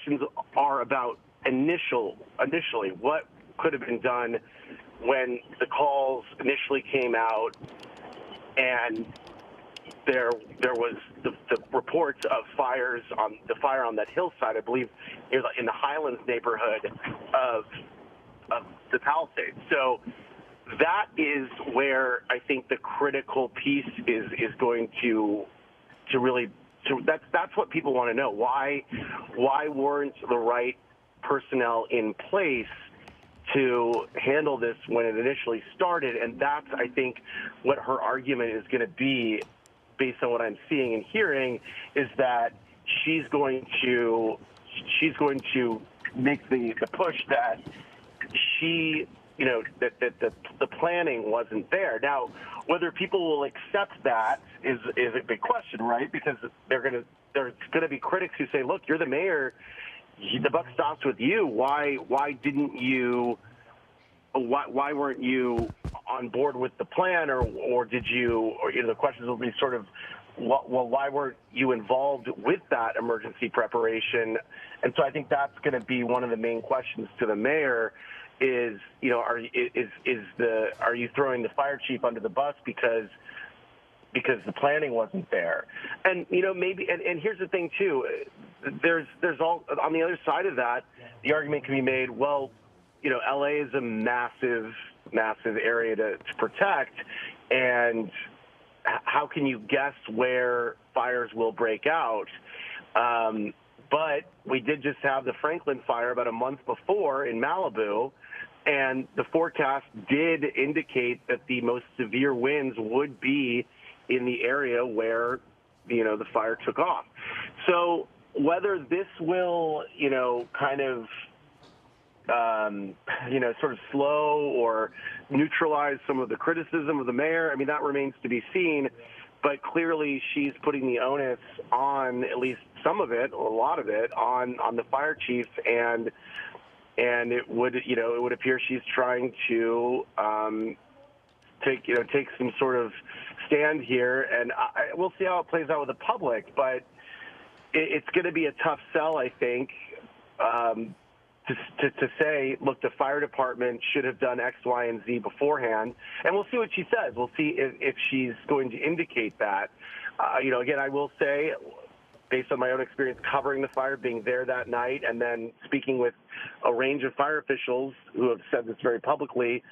questions are about initially what could have been done when the calls initially came out, and there was the reports of fire on that hillside. I believe it was in the Highlands neighborhood of the Palisades. So that is where I think the critical piece is going to really. So that's what people want to know. Why weren't the right personnel in place to handle this when it initially started? And that's, I think, what her argument is going to be, based on what I'm seeing and hearing, is that she's going to make the push that that the planning wasn't there. Now, whether people will accept that is a big question, right? Because there's going to be critics who say, look, you're the mayor. The buck stops with you. Why weren't you on board with the plan, or did you? Or the questions will be sort of, well, why weren't you involved with that emergency preparation? And so I think that's going to be one of the main questions to the mayor. Is are you throwing the fire chief under the bus because the planning wasn't there? And maybe and here's the thing too, there's all on the other side of that, the argument can be made, well, LA is a massive area to protect, and how can you guess where fires will break out? But we did just have the Franklin fire about a month before in Malibu, and the forecast did indicate that the most severe winds would be in the area where, the fire took off. So whether this will, kind of, sort of slow or neutralize some of the criticism of the mayor, I mean, that remains to be seen. But clearly she's putting the onus on, at least some of it, or a lot of it, on the fire chief, and it would appear she's trying to take some sort of stand here, and we'll see how it plays out with the public. But it's going to be a tough sell, I think, to say, look, the fire department should have done X, Y, and Z beforehand. And we'll see what she says. We'll see if she's going to indicate that. Again, I will say, based on my own experience covering the fire, being there that night, and then speaking with a range of fire officials who have said this very publicly,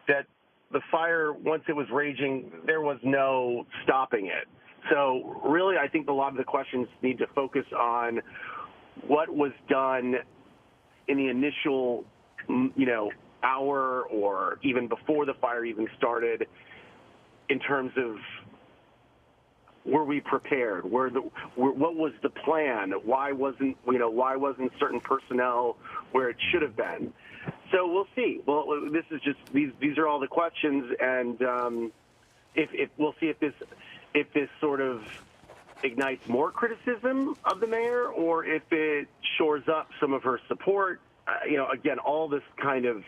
that the fire, once it was raging, there was no stopping it. So really, I think a lot of the questions need to focus on what was done in the initial, hour or even before the fire even started, in terms of, were we prepared? What was the plan? Why wasn't certain personnel where it should have been? So we'll see. Well, this is just these are all the questions, and if we'll see if this sort of ignites more criticism of the mayor, or if it shores up some of her support. Again, all this kind of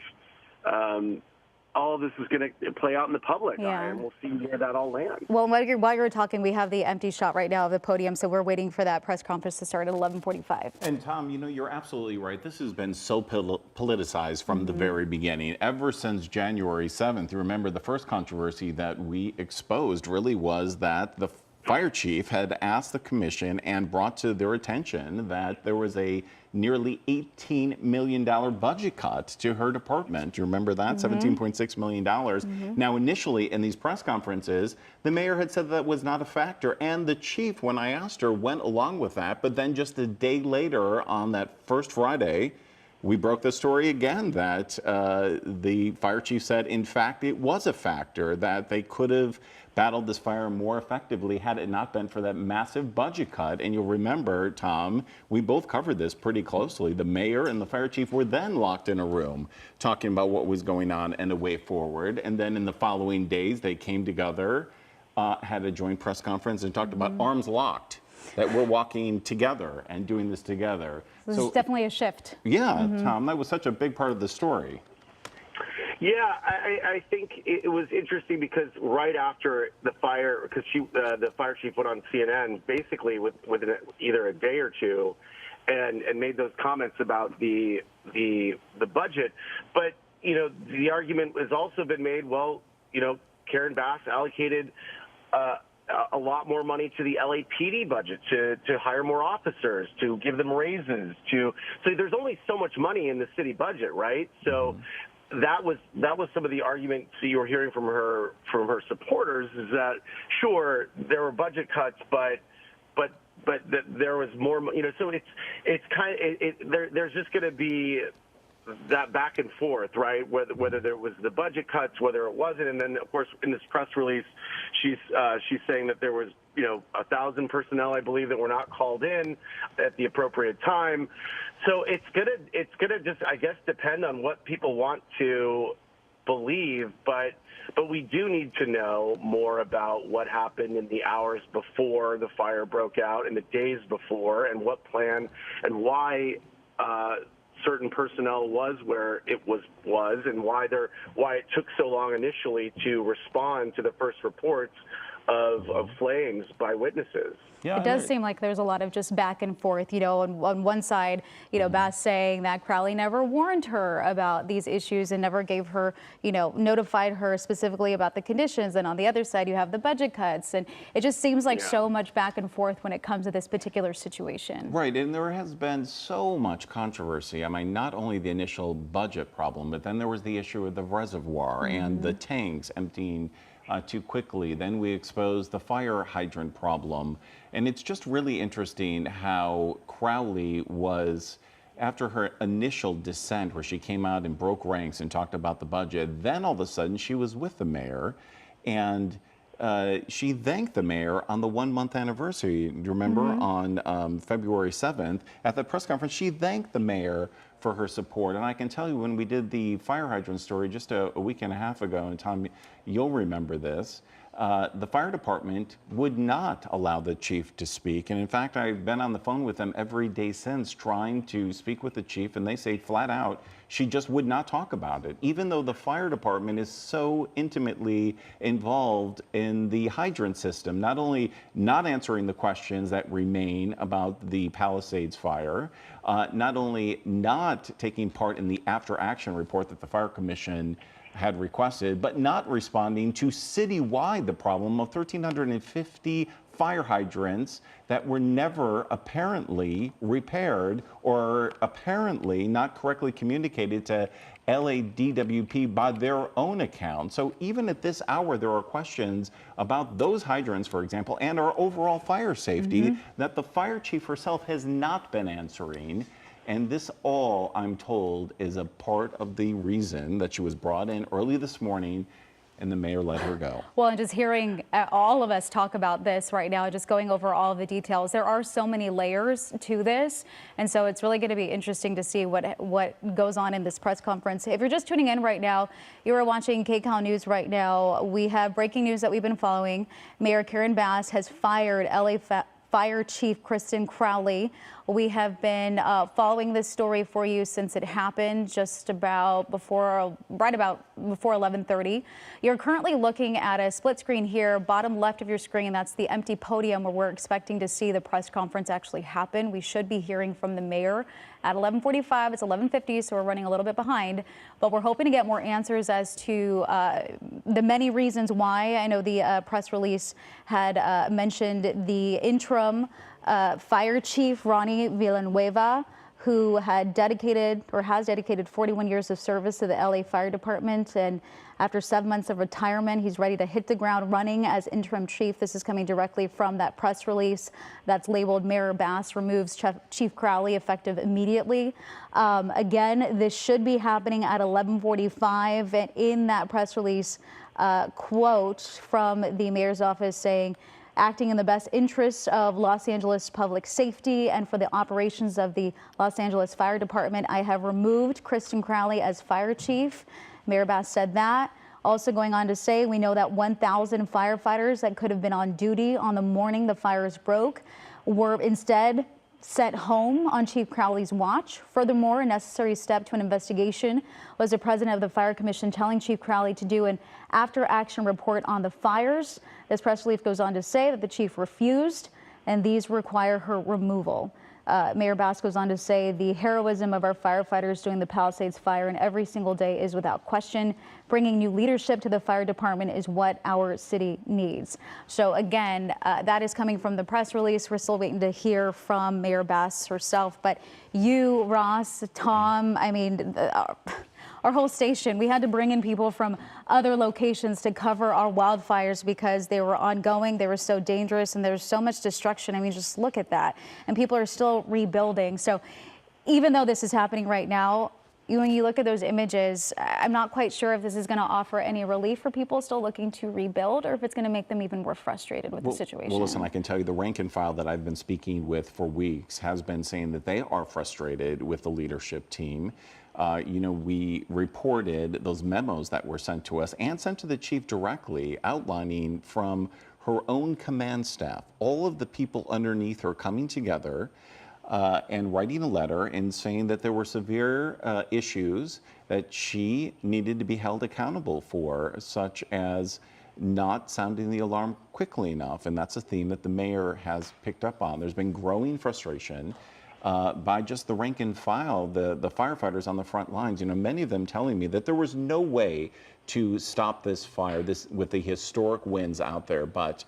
all of this is going to play out in the public, and we'll see where that all lands. Well, while you're talking, we have the empty shot right now of the podium, so we're waiting for that press conference to start at 11:45. And Tom, you're absolutely right. This has been so politicized from the very beginning, ever since January 7th. You remember the first controversy that we exposed really was that the fire chief had asked the commission and brought to their attention that there was a nearly $18 million budget cut to her department. Do you remember that? $17.6 million. Now, initially in these press conferences, the mayor had said that was not a factor. And the chief, when I asked her, went along with that. But then just a day later, on that first Friday, we broke the story again that the fire chief said, in fact, it was a factor, that they could have battled this fire more effectively had it not been for that massive budget cut. And you'll remember, Tom, we both covered this pretty closely. The mayor and the fire chief were then locked in a room talking about what was going on and a way forward. And then in the following days, they came together, had a joint press conference, and talked about arms locked, that we're walking together and doing this together. This is definitely a shift. Yeah, Tom, that was such a big part of the story. Yeah, I think it was interesting because right after the fire, because the fire chief went on CNN basically within either a day or two, and made those comments about the budget. But, the argument has also been made, well, Karen Bass allocated a lot more money to the LAPD budget to hire more officers, to give them raises, so there's only so much money in the city budget, right? So that was some of the arguments that you were hearing from her supporters, is that sure there were budget cuts, but that there was more, so it's kind of there's just going to be that back and forth, right? Whether there was the budget cuts, whether it wasn't, and then of course in this press release, she's saying that there was 1,000 personnel, I believe, that were not called in at the appropriate time. So it's gonna just, I guess, depend on what people want to believe, but we do need to know more about what happened in the hours before the fire broke out and the days before, and what plan and why certain personnel was where it was, and why it took so long initially to respond to the first reports of flames by witnesses. Yeah, it does seem like there's a lot of just back and forth, on one side, Bass saying that Crowley never warned her about these issues and never gave her, notified her specifically about the conditions. And on the other side, you have the budget cuts. And it just seems like so much back and forth when it comes to this particular situation. Right. And there has been so much controversy. I mean, not only the initial budget problem, but then there was the issue of the reservoir and the tanks emptying too quickly. Then we exposed the fire hydrant problem. And it's just really interesting how Crowley was, after her initial dissent where she came out and broke ranks and talked about the budget, then all of a sudden she was with the mayor, and she thanked the mayor on the 1 month anniversary. Do you remember on February 7th at the press conference, she thanked the mayor for her support. And I can tell you, when we did the fire hydrant story just a week and a half ago, and Tom, you'll remember this, the fire department would not allow the chief to speak. And in fact, I've been on the phone with them every day since trying to speak with the chief, and they say flat out, she just would not talk about it, even though the fire department is so intimately involved in the hydrant system, not only not answering the questions that remain about the Palisades fire, not only not taking part in the after action report that the Fire Commission had requested, but not responding to citywide the problem of 1,350 fire hydrants that were never apparently repaired or apparently not correctly communicated to LADWP by their own account. So even at this hour, there are questions about those hydrants, for example, and our overall fire safety that the fire chief herself has not been answering. And this all, I'm told, is a part of the reason that she was brought in early this morning and the mayor let her go. Well, and just hearing all of us talk about this right now, just going over all of the details, there are so many layers to this. And so it's really going to be interesting to see what goes on in this press conference. If you're just tuning in right now, you are watching KCAL News right now. We have breaking news that we've been following. Mayor Karen Bass has fired LA Fire Chief Kristen Crowley. We have been following this story for you since it happened just about right about before 11:30. You're currently looking at a split screen here, bottom left of your screen. That's the empty podium where we're expecting to see the press conference actually happen. We should be hearing from the mayor at 11:45. It's 11:50, so we're running a little bit behind, but we're hoping to get more answers as to the many reasons why. I know the press release had mentioned the interim Fire Chief Ronnie Villanueva, who had dedicated or has dedicated 41 years of service to the LA Fire Department. And after 7 months of retirement, he's ready to hit the ground running as interim chief. This is coming directly from that press release that's labeled Mayor Bass removes Chief Crowley effective immediately. Again, this should be happening at 11:45. And in that press release, quote from the mayor's office saying, acting in the best interests of Los Angeles public safety and for the operations of the Los Angeles Fire Department, I have removed Kristen Crowley as fire chief. Mayor Bass said that. Also going on to say, we know that 1,000 firefighters that could have been on duty on the morning the fires broke were instead sent home on Chief Crowley's watch. Furthermore, a necessary step to an investigation was the president of the Fire Commission telling Chief Crowley to do an after-action report on the fires. This press release goes on to say that the chief refused, and these require her removal. Mayor Bass goes on to say the heroism of our firefighters during the Palisades fire and every single day is without question. Bringing new leadership to the fire department is what our city needs. So again, that is coming from the press release. We're still waiting to hear from Mayor Bass herself. But you, Ross, Tom, I mean, our whole station, we had to bring in people from other locations to cover our wildfires because they were ongoing, they were so dangerous, and there was so much destruction. I mean, just look at that. And people are still rebuilding. So even though this is happening right now, when you look at those images, I'm not quite sure if this is going to offer any relief for people still looking to rebuild or if it's going to make them even more frustrated with the situation. Well, listen, I can tell you the rank and file that I've been speaking with for weeks has been saying that they are frustrated with the leadership team. We reported those memos that were sent to us and sent to the chief directly outlining from her own command staff, all of the people underneath her coming together and writing a letter and saying that there were severe issues that she needed to be held accountable for, such as not sounding the alarm quickly enough. And that's a theme that the mayor has picked up on. There's been growing frustration by just the rank and file, the firefighters on the front lines. Many of them telling me that there was no way to stop this fire with the historic winds out there, but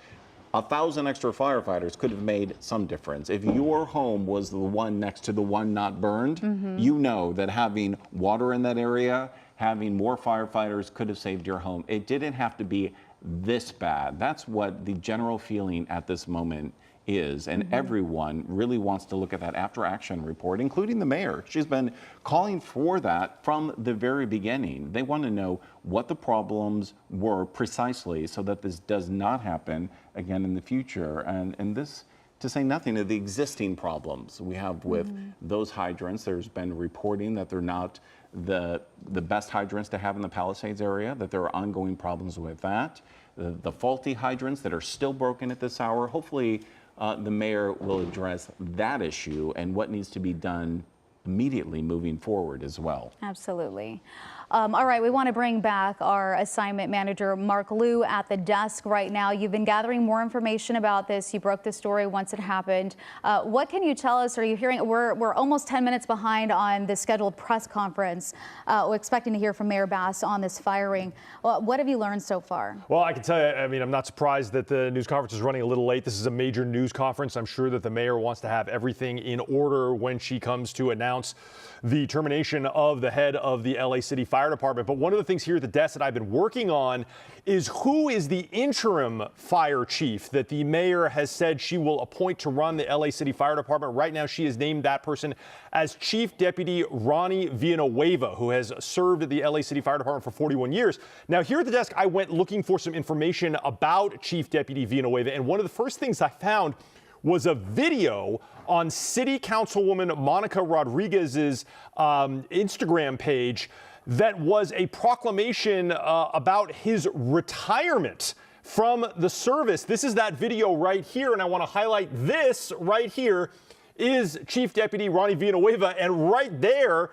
1,000 extra firefighters could have made some difference. If your home was the one next to the one not burned, you know that having water in that area, having more firefighters could have saved your home. It didn't have to be this bad. That's what the general feeling at this moment is, and everyone really wants to look at that after action report, including the mayor. She's been calling for that from the very beginning. They want to know what the problems were precisely so that this does not happen again in the future. And this, to say nothing of the existing problems we have with those hydrants. There's been reporting that they're not the best hydrants to have in the Palisades area, that there are ongoing problems with that. The faulty hydrants that are still broken at this hour. Hopefully, the mayor will address that issue and what needs to be done immediately moving forward as well. Absolutely. All right, we want to bring back our assignment manager, Mark Liu, at the desk right now. You've been gathering more information about this. You broke the story once it happened. What can you tell us? Are you hearing? We're almost 10 minutes behind on the scheduled press conference. We're expecting to hear from Mayor Bass on this firing. Well, what have you learned so far? Well, I can tell you, I'm not surprised that the news conference is running a little late. This is a major news conference. I'm sure that the mayor wants to have everything in order when she comes to announce the termination of the head of the LA City Fire Department. But one of the things here at the desk that I've been working on is who is the interim fire chief that the mayor has said she will appoint to run the LA City Fire Department. Right now, she has named that person as Chief Deputy Ronnie Villanueva, who has served at the LA City Fire Department for 41 years. Now, here at the desk, I went looking for some information about Chief Deputy Villanueva, and one of the first things I found was a video on City Councilwoman Monica Rodriguez's Instagram page that was a proclamation about his retirement from the service. This is that video right here, and I want to highlight this right here is Chief Deputy Ronnie Villanueva, and right there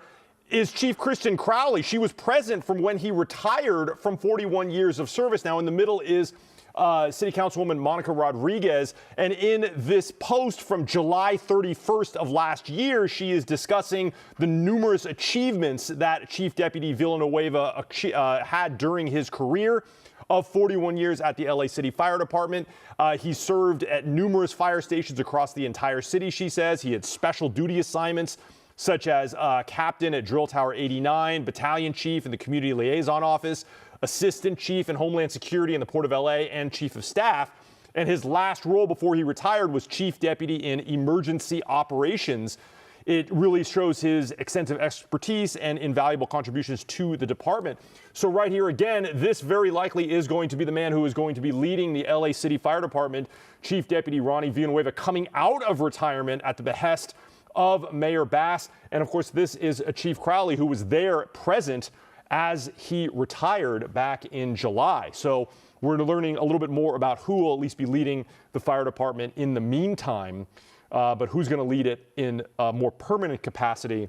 is Chief Kristen Crowley. She was present from when he retired from 41 years of service. Now in the middle is City Councilwoman Monica Rodriguez, and in this post from July 31st of last year, she is discussing the numerous achievements that Chief Deputy Villanueva had during his career of 41 years at the LA City Fire Department. He served at numerous fire stations across the entire city, she says. He had special duty assignments such as captain at Drill Tower 89, battalion chief in the Community Liaison Office, assistant chief in Homeland Security in the Port of LA, and chief of staff. And his last role before he retired was chief deputy in emergency operations. It really shows his extensive expertise and invaluable contributions to the department. So right here again, this very likely is going to be the man who is going to be leading the LA City Fire Department, Chief Deputy Ronnie Villanueva, coming out of retirement at the behest of Mayor Bass. And of course, this is Chief Crowley, who was there present as he retired back in July. So we're learning a little bit more about who will at least be leading the fire department in the meantime, but who's going to lead it in a more permanent capacity.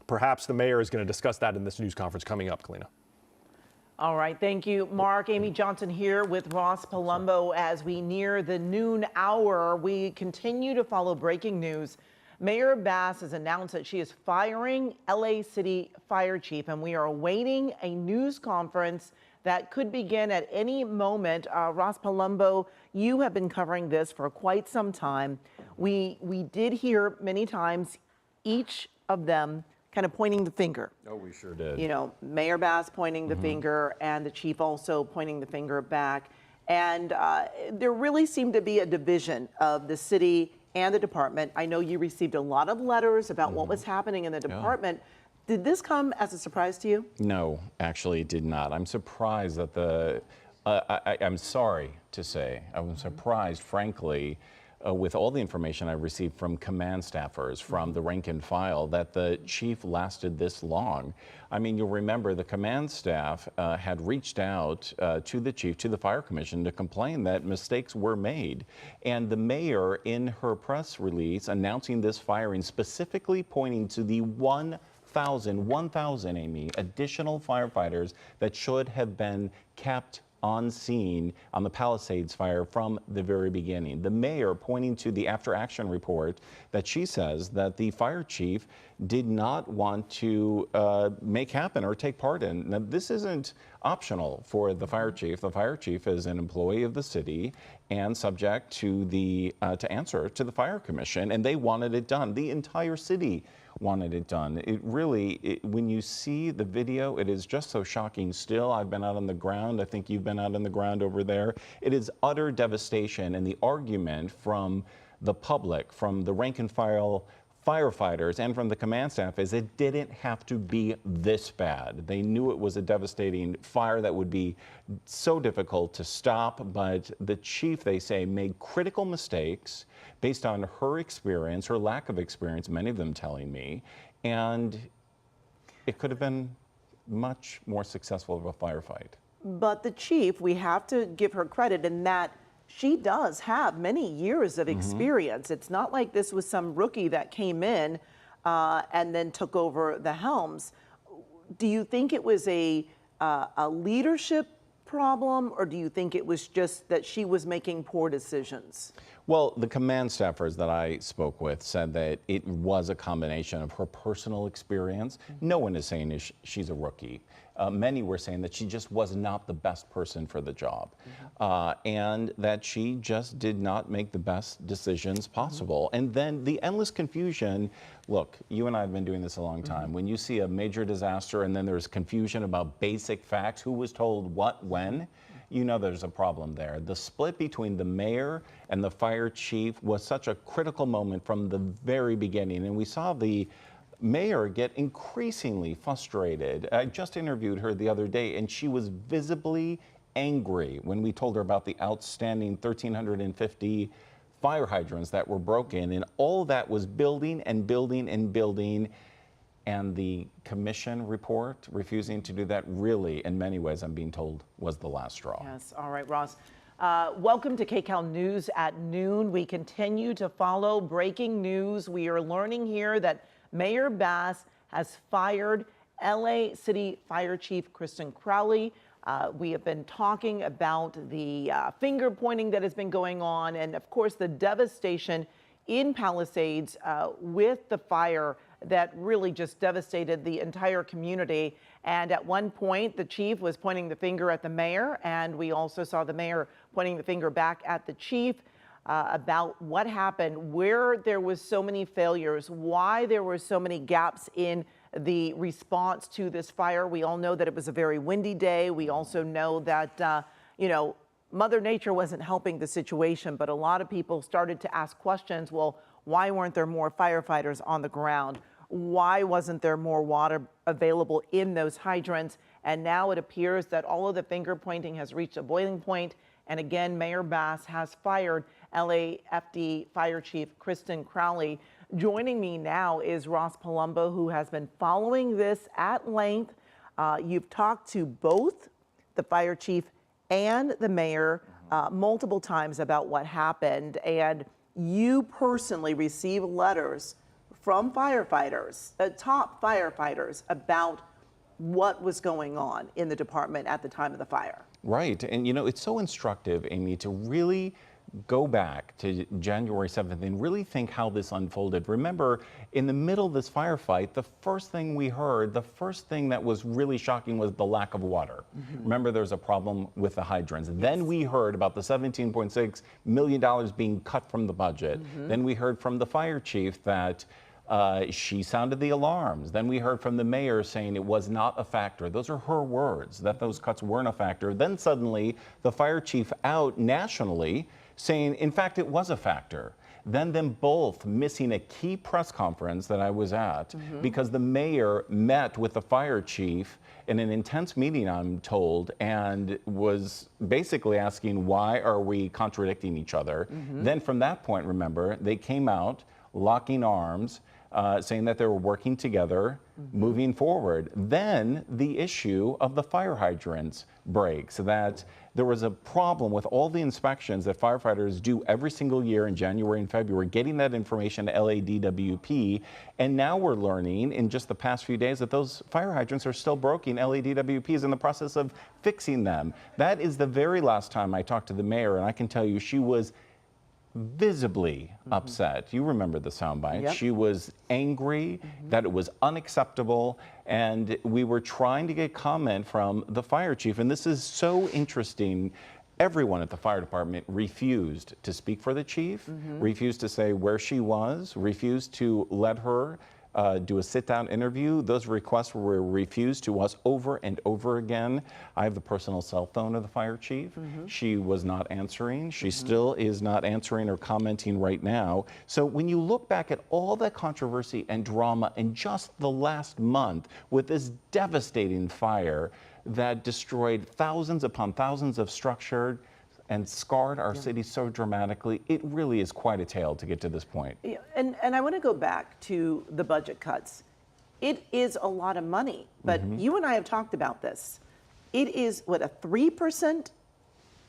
Perhaps the mayor is going to discuss that in this news conference coming up, Kalina. All right, thank you, Mark. Amy Johnson here with Ross Palumbo as we near the noon hour. We continue to follow breaking news Mayor Bass has announced that she is firing LA City Fire Chief, and we are awaiting a news conference that could begin at any moment. Ross Palumbo, you have been covering this for quite some time. We did hear many times each of them kind of pointing the finger. Oh, we sure did. You know, Mayor Bass pointing the finger and the chief also pointing the finger back. And there really seemed to be a division of the city and the department. I know you received a lot of letters about what was happening in the department. Did this come as a surprise to you? No, actually it did not. I'm surprised that I'm sorry to say, I'm surprised, frankly, with all the information I received from command staffers, from the rank and file, that the chief lasted this long. I mean, you'll remember the command staff had reached out to the chief, to the fire commission, to complain that mistakes were made. And the mayor, in her press release announcing this firing, specifically pointing to the 1,000, Amy, additional firefighters that should have been kept on scene on the Palisades fire from the very beginning. The mayor pointing to the after action report that she says that the fire chief did not want to make happen or take part in. Now, this isn't optional for the fire chief. The fire chief is an employee of the city and subject to the to answer to the fire commission, and they wanted it done. The entire city wanted it done. It really, when you see the video, it is just so shocking still. I've been out on the ground. I think you've been out on the ground over there. It is utter devastation, and the argument from the public, from the rank and file firefighters, and from the command staff is it didn't have to be this bad. They knew it was a devastating fire that would be so difficult to stop, but the chief, they say, made critical mistakes based on her experience, her lack of experience, many of them telling me, and it could have been much more successful of a firefight. But the chief, we have to give her credit in that she does have many years of experience. It's not like this was some rookie that came in and then took over the helms. Do you think it was a leadership problem, or do you think it was just that she was making poor decisions? Well, the command staffers that I spoke with said that it was a combination of her personal experience. No one is saying she's a rookie. Many were saying that she just was not the best person for the job, and that she just did not make the best decisions possible. And then the endless confusion. Look, you and I have been doing this a long time. When you see a major disaster and then there's confusion about basic facts, who was told what when, you know there's a problem there. The split between the mayor and the fire chief was such a critical moment from the very beginning, and we saw the mayor get increasingly frustrated. I just interviewed her the other day, and she was visibly angry when we told her about the outstanding 1,350 fire hydrants that were broken, and all that was building and building and building. And the commission report refusing to do that really, in many ways, I'm being told, was the last straw. Yes. All right, Ross. Welcome to KCAL News at Noon. We continue to follow breaking news. We are learning here that Mayor Bass has fired LA City Fire Chief Kristen Crowley. We have been talking about the finger pointing that has been going on, and of course the devastation in Palisades with the fire that really just devastated the entire community. And at one point, the chief was pointing the finger at the mayor, and we also saw the mayor pointing the finger back at the chief about what happened, where there was so many failures, why there were so many gaps in the response to this fire. We all know that it was a very windy day. We also know that, Mother Nature wasn't helping the situation, but a lot of people started to ask questions. Well, why weren't there more firefighters on the ground? Why wasn't there more water available in those hydrants? And now it appears that all of the finger pointing has reached a boiling point. And again, Mayor Bass has fired LAFD Fire Chief Kristen Crowley. Joining me now is Ross Palumbo, who has been following this at length. You've talked to both the fire chief and the mayor multiple times about what happened. And you personally received letters from firefighters, top firefighters, about what was going on in the department at the time of the fire. Right, and it's so instructive, Amy, to really go back to January 7th and really think how this unfolded. Remember, in the middle of this firefight, the first thing we heard, the first thing that was really shocking was the lack of water. Remember, there's a problem with the hydrants. Then we heard about the $17.6 million being cut from the budget. Then we heard from the fire chief that she sounded the alarms. Then we heard from the mayor saying it was not a factor. Those are her words, that those cuts weren't a factor. Then suddenly the fire chief out nationally saying, in fact, it was a factor. Then them both missing a key press conference that I was at because the mayor met with the fire chief in an intense meeting, I'm told, and was basically asking, why are we contradicting each other? Then from that point, remember, they came out locking arms, saying that they were working together, moving forward. Then the issue of the fire hydrants breaks, that there was a problem with all the inspections that firefighters do every single year in January and February, getting that information to LADWP. And now we're learning in just the past few days that those fire hydrants are still broken. LADWP is in the process of fixing them. That is the very last time I talked to the mayor, and I can tell you she was visibly upset. You remember the soundbite. Yep. She was angry that it was unacceptable, and we were trying to get comment from the fire chief. And this is so interesting. Everyone at the fire department refused to speak for the chief, refused to say where she was, refused to let her do a sit-down interview. Those requests were refused to us over and over again. I have the personal cell phone of the fire chief. She was not answering. She still is not answering or commenting right now. So when you look back at all that controversy and drama in just the last month with this devastating fire that destroyed thousands upon thousands of structure and scarred our city so dramatically, it really is quite a tale to get to this point. Yeah, and I want to go back to the budget cuts. It is a lot of money, but you and I have talked about this. It is, what, a 3%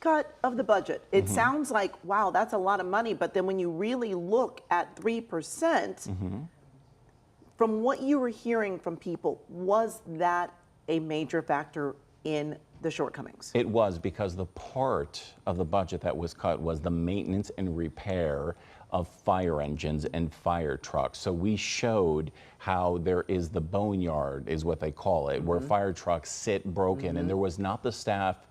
cut of the budget? It sounds like, wow, that's a lot of money, but then when you really look at 3%, from what you were hearing from people, was that a major factor in the shortcomings? It was, because the part of the budget that was cut was the maintenance and repair of fire engines and fire trucks. So we showed how there is the boneyard, is what they call it, where fire trucks sit broken, and there was not the staff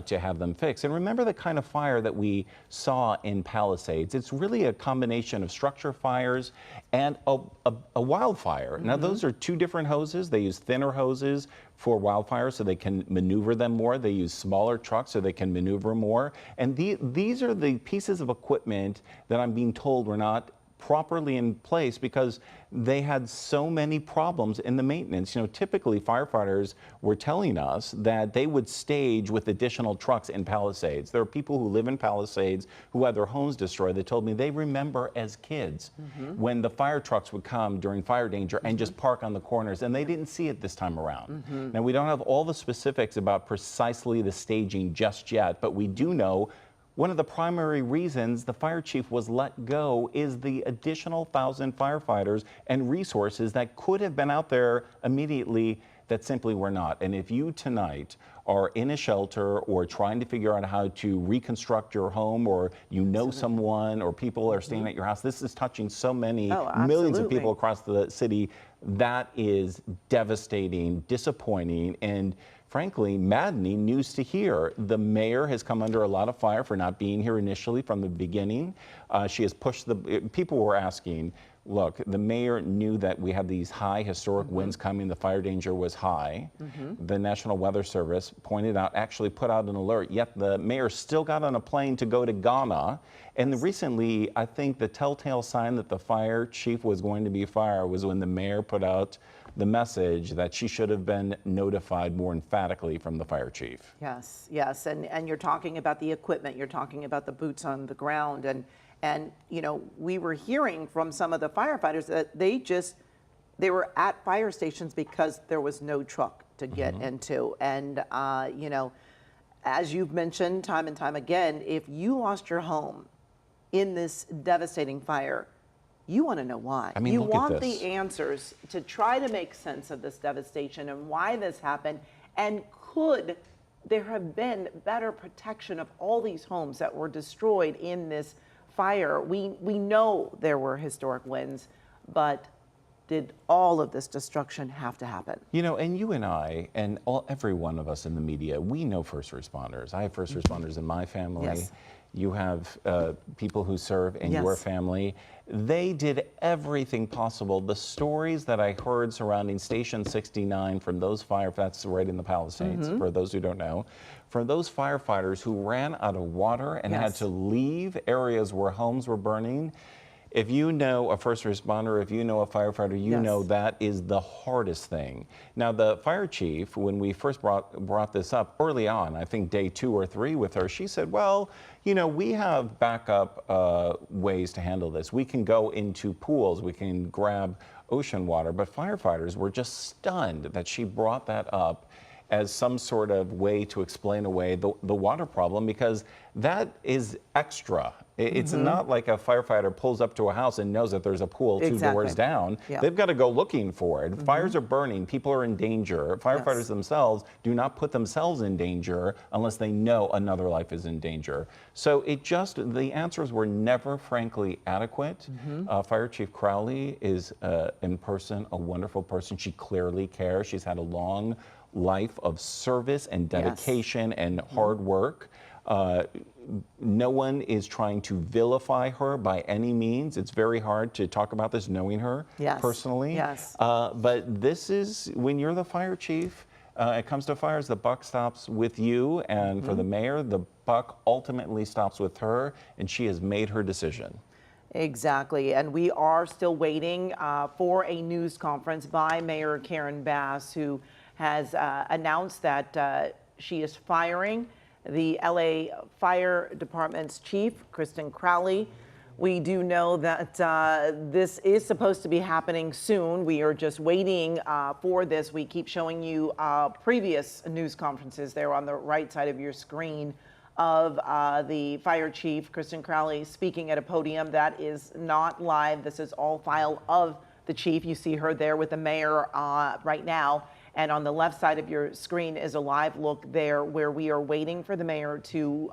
to have them fixed. And remember the kind of fire that we saw in Palisades. It's really a combination of structure fires and a wildfire. Now those are two different hoses. They use thinner hoses for wildfires so they can maneuver them more. They use smaller trucks so they can maneuver more. And these are the pieces of equipment that I'm being told were not properly in place because they had so many problems in the maintenance. You know, typically firefighters were telling us that they would stage with additional trucks in Palisades. There are people who live in Palisades who had their homes destroyed. They told me they remember as kids when the fire trucks would come during fire danger and just park on the corners, and they didn't see it this time around. Now, we don't have all the specifics about precisely the staging just yet, but we do know one of the primary reasons the fire chief was let go is the additional 1,000 firefighters and resources that could have been out there immediately that simply were not. And if you tonight are in a shelter or trying to figure out how to reconstruct your home, or you know someone, or people are staying at your house, this is touching so many millions of people across the city. That is devastating, disappointing, and frankly, maddening news to hear. The mayor has come under a lot of fire for not being here initially from the beginning. She has pushed people were asking, look, the mayor knew that we had these high historic winds coming, the fire danger was high. The National Weather Service pointed out, actually put out an alert, yet the mayor still got on a plane to go to Ghana. And recently, I think the telltale sign that the fire chief was going to be fired was when the mayor put out the message that she should have been notified more emphatically from the fire chief. Yes, yes, and you're talking about the equipment, you're talking about the boots on the ground, and you know, we were hearing from some of the firefighters that they were at fire stations because there was no truck to get into. And you know, as you've mentioned time and time again, if you lost your home in this devastating fire, you want to know why. I mean, you look at want this. the answers to try to make sense of this devastation and why this happened, and could there have been better protection of all these homes that were destroyed in this fire. We know there were historic winds, but did all of this destruction have to happen? You know, and you and I, and every one of us in the media, we know first responders. I have first responders in my family. Yes. You have people who serve in your Yes. family. They did everything possible. The stories that I heard surrounding Station 69 from those that's right in the Palisades, for those who don't know, from those firefighters who ran out of water and had Yes. to leave areas where homes were burning. If you know a first responder, if you know a firefighter, you Yes. know that is the hardest thing. Now, the fire chief, when we first brought this up early on, I think day 2 or 3 with her, she said, well, you know, we have backup ways to handle this. We can go into pools, we can grab ocean water, but firefighters were just stunned that she brought that up as some sort of way to explain away the water problem, because that is extra. It's not like a firefighter pulls up to a house and knows that there's a pool 2 doors down. Yeah. They've got to go looking for it. Fires are burning, people are in danger. Firefighters themselves do not put themselves in danger unless they know another life is in danger. So the answers were never frankly adequate. Fire Chief Crowley is in person a wonderful person. She clearly cares. She's had a long life of service and dedication and hard work. No one is trying to vilify her by any means. It's very hard to talk about this knowing her personally. Yes. But this is, when you're the fire chief, it comes to fires, the buck stops with you. And for the mayor, the buck ultimately stops with her. And she has made her decision. Exactly. And we are still waiting for a news conference by Mayor Karen Bass, who has announced that she is firing the LA Fire Department's chief, Kristen Crowley. We do know that this is supposed to be happening soon. We are just waiting for this. We keep showing you previous news conferences there on the right side of your screen of the fire chief, Kristen Crowley, speaking at a podium. That is not live. This is all file of the chief. You see her there with the mayor right now. And on the left side of your screen is a live look there where we are waiting for the mayor to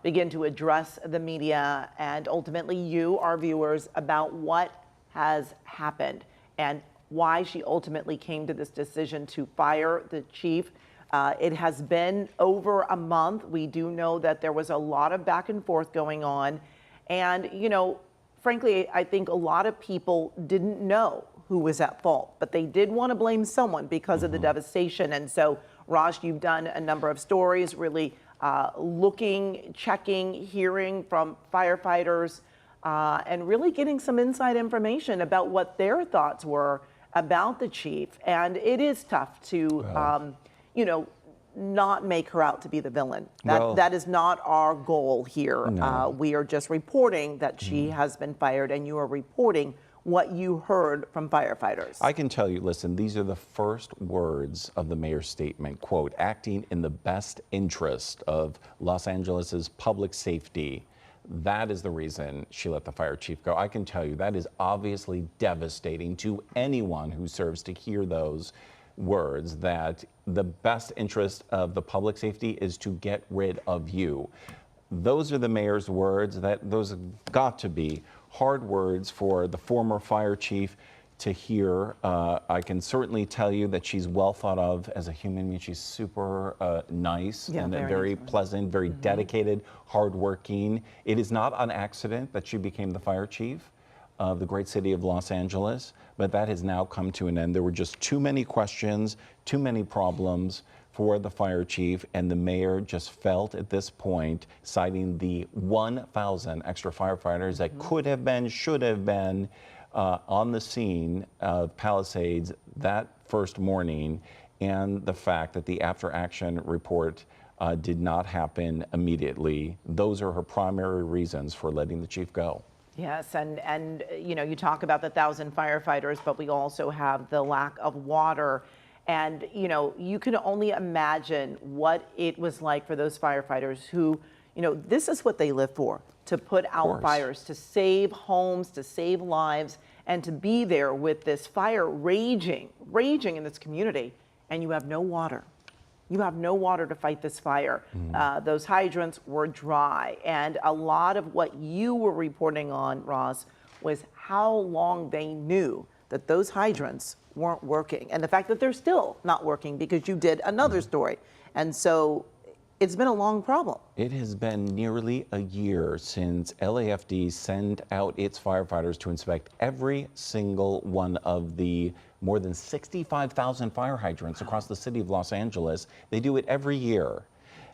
begin to address the media and ultimately you, our viewers, about what has happened and why she ultimately came to this decision to fire the chief. It has been over a month. We do know that there was a lot of back and forth going on. And, you know, frankly, I think a lot of people didn't know who was at fault, but they did want to blame someone because of the devastation. And so, Raj, you've done a number of stories, really looking, checking, hearing from firefighters, and really getting some inside information about what their thoughts were about the chief. And it is tough to, you know, not make her out to be the villain. That is not our goal here. No. We are just reporting that she has been fired, and you are reporting what you heard from firefighters. I can tell you, listen, these are the first words of the mayor's statement, quote, acting in the best interest of Los Angeles's public safety. That is the reason she let the fire chief go. I can tell you that is obviously devastating to anyone who serves to hear those words, that the best interest of the public safety is to get rid of you. Those are the mayor's words. Those have got to be hard words for the former fire chief to hear. I can certainly tell you that she's well thought of as a human being. She's super nice and very pleasant, very dedicated, hardworking. It is not an accident that she became the fire chief of the great city of Los Angeles, but that has now come to an end. There were just too many questions, too many problems for the fire chief, and the mayor just felt at this point, citing the 1,000 extra firefighters that could have been, should have been on the scene of Palisades that first morning, and the fact that the after action report did not happen immediately. Those are her primary reasons for letting the chief go. Yes, and you know, you talk about the 1,000 firefighters, but we also have the lack of water. And, you know, you can only imagine what it was like for those firefighters who, you know, this is what they live for, to put out fires, to save homes, to save lives, and to be there with this fire raging in this community, and you have no water. you have no water to fight this fire. Those hydrants were dry. And a lot of what you were reporting on, Ross, was how long they knew that those hydrants weren't working. And the fact that they're still not working because you did another story. And so it's been a long problem. It has been nearly a year since LAFD sent out its firefighters to inspect every single one of the more than 65,000 fire hydrants across the city of Los Angeles. They do it every year.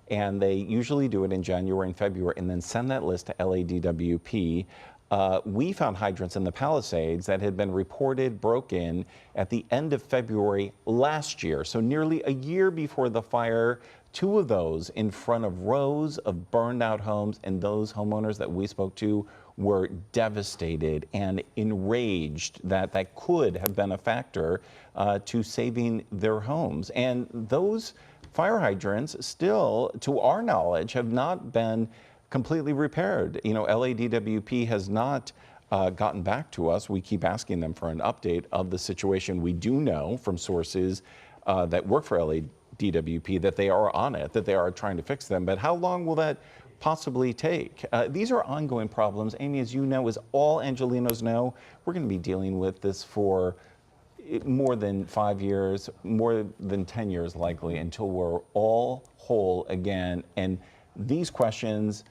And they usually do it in January and February and then send that list to LADWP. We found hydrants in the Palisades that had been reported broken at the end of February last year. So nearly a year before the fire, 2 of those in front of rows of burned out homes, and those homeowners that we spoke to were devastated and enraged that that could have been a factor to saving their homes. And those fire hydrants still, to our knowledge, have not been completely repaired. You know, LADWP has not gotten back to us. We keep asking them for an update of the situation. We do know from sources that work for LADWP that they are on it, that they are trying to fix them. But how long will that possibly take? These are ongoing problems. Amy, as you know, as all Angelenos know, we're going to be dealing with this for more than 5 years, more than 10 years likely, until we're all whole again. And these questions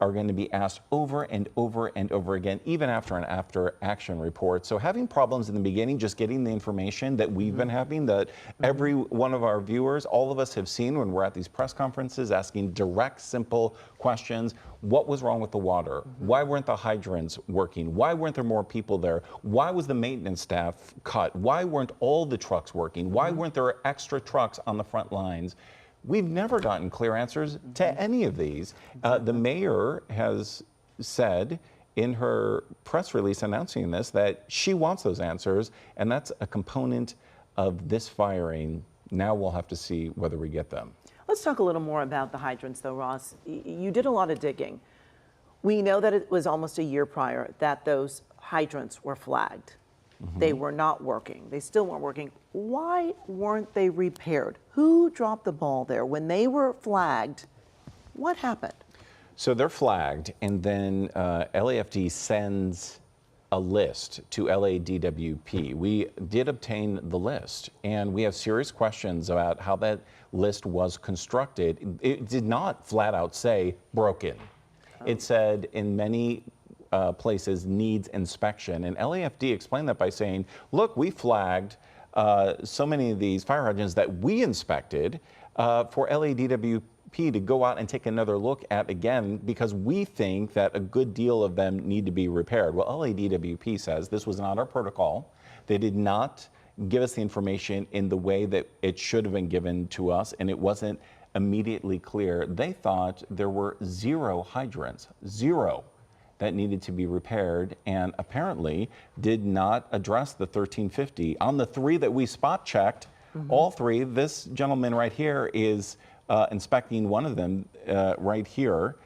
are going to be asked over and over and over again, even after an after action report. So having problems in the beginning, just getting the information that we've been having, that every one of our viewers, all of us have seen when we're at these press conferences, asking direct, simple questions. What was wrong with the water? Why weren't the hydrants working? Why weren't there more people there? Why was the maintenance staff cut? Why weren't all the trucks working? Why weren't there extra trucks on the front lines? We've never gotten clear answers to any of these. The mayor has said in her press release announcing this that she wants those answers, and that's a component of this firing. Now we'll have to see whether we get them. Let's talk a little more about the hydrants, though, Ross. You did a lot of digging. We know that it was almost a year prior that those hydrants were flagged. They were not working. They still weren't working. Why weren't they repaired? Who dropped the ball there? When they were flagged, what happened? So they're flagged, and then LAFD sends a list to LADWP. We did obtain the list, and we have serious questions about how that list was constructed. It did not flat out say broken. It said in many places needs inspection. And LAFD explained that by saying, look, we flagged so many of these fire hydrants that we inspected for LADWP to go out and take another look at again, because we think that a good deal of them need to be repaired. Well, LADWP says this was not our protocol. They did not give us the information in the way that it should have been given to us, and it wasn't immediately clear. They thought there were 0 hydrants, 0, that needed to be repaired, and apparently did not address the 1350. On the 3 that we spot checked, all 3, this gentleman right here is inspecting one of them right here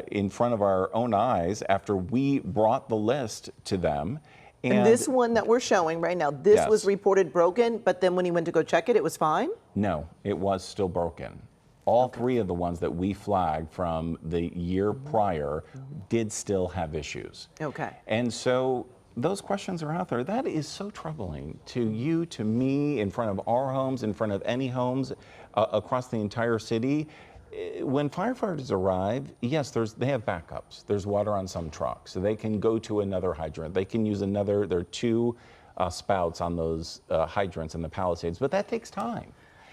in front of our own eyes after we brought the list to them. And this one that we're showing right now, this was reported broken, but then when he went to go check it, it was fine? No, it was still broken. All 3 of the ones that we flagged from the year prior did still have issues. Okay. And so those questions are out there. That is so troubling to you, to me, in front of our homes, in front of any homes across the entire city. When firefighters arrive, yes, they have backups. There's water on some trucks, so they can go to another hydrant. They can use another, there are 2 spouts on those hydrants in the Palisades, but that takes time.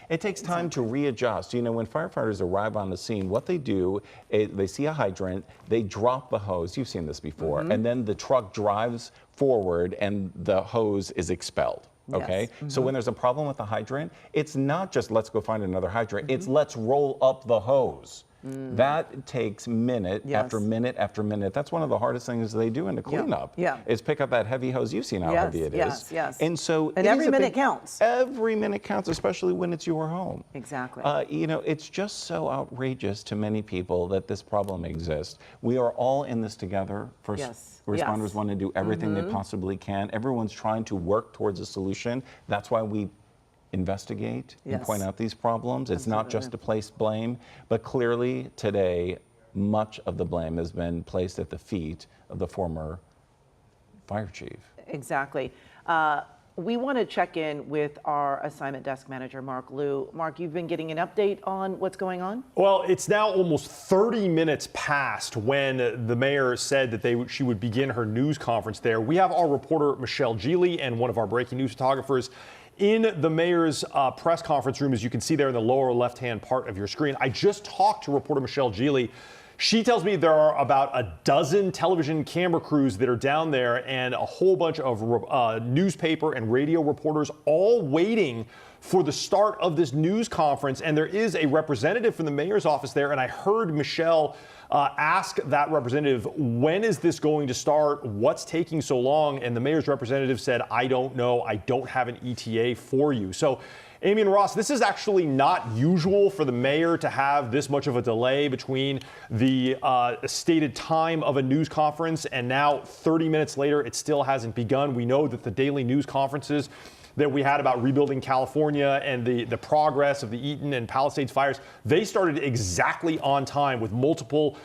It takes time to readjust. You know, when firefighters arrive on the scene, what they do is they see a hydrant, they drop the hose. You've seen this before. And then the truck drives forward and the hose is expelled. Okay? So when there's a problem with the hydrant, it's not just let's go find another hydrant. It's let's roll up the hose. That takes minute after minute after minute. That's one of the hardest things they do in the cleanup. Is pick up that heavy hose. You've seen how heavy it is. And so every minute counts. Every minute counts, especially when it's your home. Exactly. You know, it's just so outrageous to many people that this problem exists. We are all in this together. First responders want to do everything they possibly can. Everyone's trying to work towards a solution. That's why we investigate and Yes. point out these problems. It's not just to place blame, but clearly today, much of the blame has been placed at the feet of the former fire chief. Exactly. We want to check in with our assignment desk manager, Mark Liu. Mark, you've been getting an update on what's going on? Well, it's now almost 30 minutes past when the mayor said that she would begin her news conference there. We have our reporter, Michelle Geely, and one of our breaking news photographers in the mayor's press conference room, as you can see there in the lower left-hand part of your screen. I just talked to reporter Michelle Geely. She tells me there are about a dozen television camera crews that are down there and a whole bunch of newspaper and radio reporters all waiting for the start of this news conference. And there is a representative from the mayor's office there. And I heard Michelle ask that representative, when is this going to start? What's taking so long? And the mayor's representative said, I don't know. I don't have an ETA for you. So Amy and Ross, this is actually not usual for the mayor to have this much of a delay between the stated time of a news conference and now 30 minutes later, it still hasn't begun. We know that the daily news conferences that we had about rebuilding California and the progress of the Eaton and Palisades fires, they started exactly on time with multiple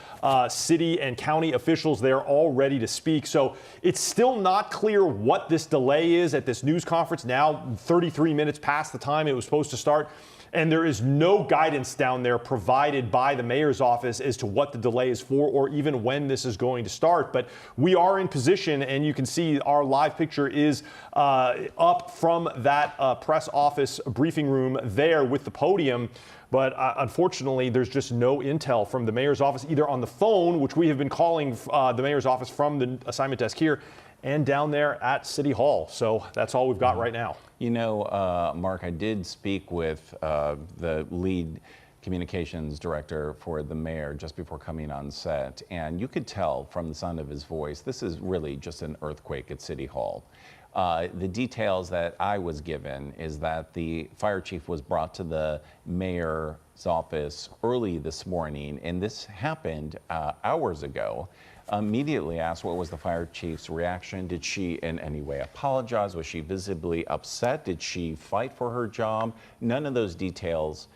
city and county officials there all ready to speak. So it's still not clear what this delay is at this news conference now, 33 minutes past the time it was supposed to start. And there is no guidance down there provided by the mayor's office as to what the delay is for or even when this is going to start. But we are in position, and you can see our live picture is up from that press office briefing room there with the podium. But unfortunately, there's just no intel from the mayor's office, either on the phone, which we have been calling the mayor's office from the assignment desk here, and down there at City Hall. So that's all we've got right now. You know, Mark, I did speak with the lead communications director for the mayor just before coming on set, and you could tell from the sound of his voice, this is really just an earthquake at City Hall. The details that I was given is that the fire chief was brought to the mayor's office early this morning, and this happened hours ago. Immediately asked what was the fire chief's reaction. Did she in any way apologize? Was she visibly upset? Did she fight for her job? None of those details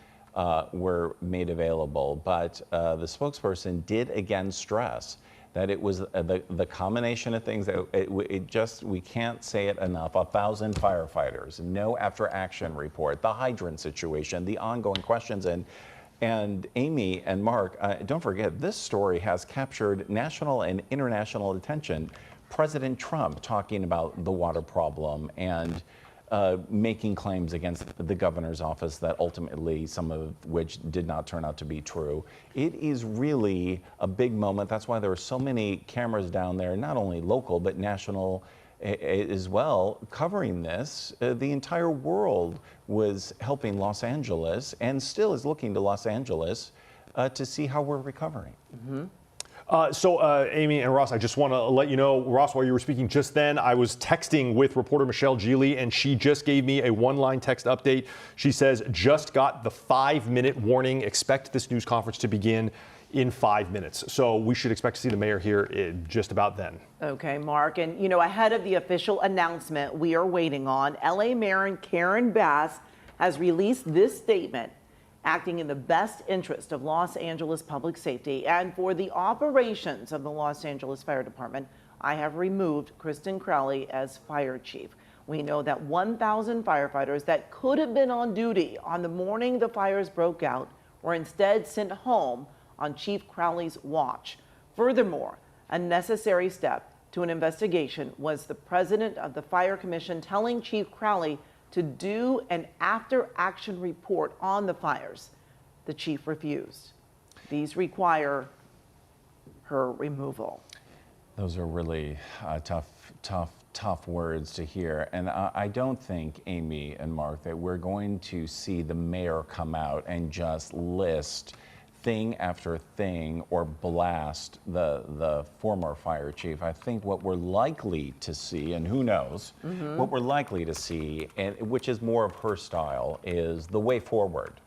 were made available, but the spokesperson did again stress that it was the combination of things that we can't say it enough. 1,000 firefighters, no after action report, the hydrant situation, the ongoing questions, and Amy and Mark, don't forget, this story has captured national and international attention. President Trump talking about the water problem and making claims against the governor's office that ultimately some of which did not turn out to be true. It is really a big moment. That's why there are so many cameras down there, not only local, but national as well, covering this. The entire world was helping Los Angeles and still is looking to Los Angeles to see how we're recovering. So Amy and Ross, I just want to let you know, Ross, while you were speaking just then, I was texting with reporter Michelle Geely, and she just gave me a one-line text update. She says, just got the 5-minute warning. Expect this news conference to begin in 5 minutes. So we should expect to see the mayor here just about then. Okay, Mark. And, you know, ahead of the official announcement we are waiting on, LA Mayor Karen Bass has released this statement, acting in the best interest of Los Angeles public safety and for the operations of the Los Angeles Fire Department. I have removed Kristen Crowley as fire chief. We know that 1,000 firefighters that could have been on duty on the morning the fires broke out were instead sent home on Chief Crowley's watch. Furthermore, a necessary step to an investigation was the president of the Fire Commission telling Chief Crowley to do an after-action report on the fires. The chief refused. These require her removal. Those are really tough words to hear. And I don't think, Amy and Mark, that we're going to see the mayor come out and just list thing after thing or blast the former fire chief. I think what we're likely to see, and who knows, what we're likely to see, and which is more of her style, is the way forward.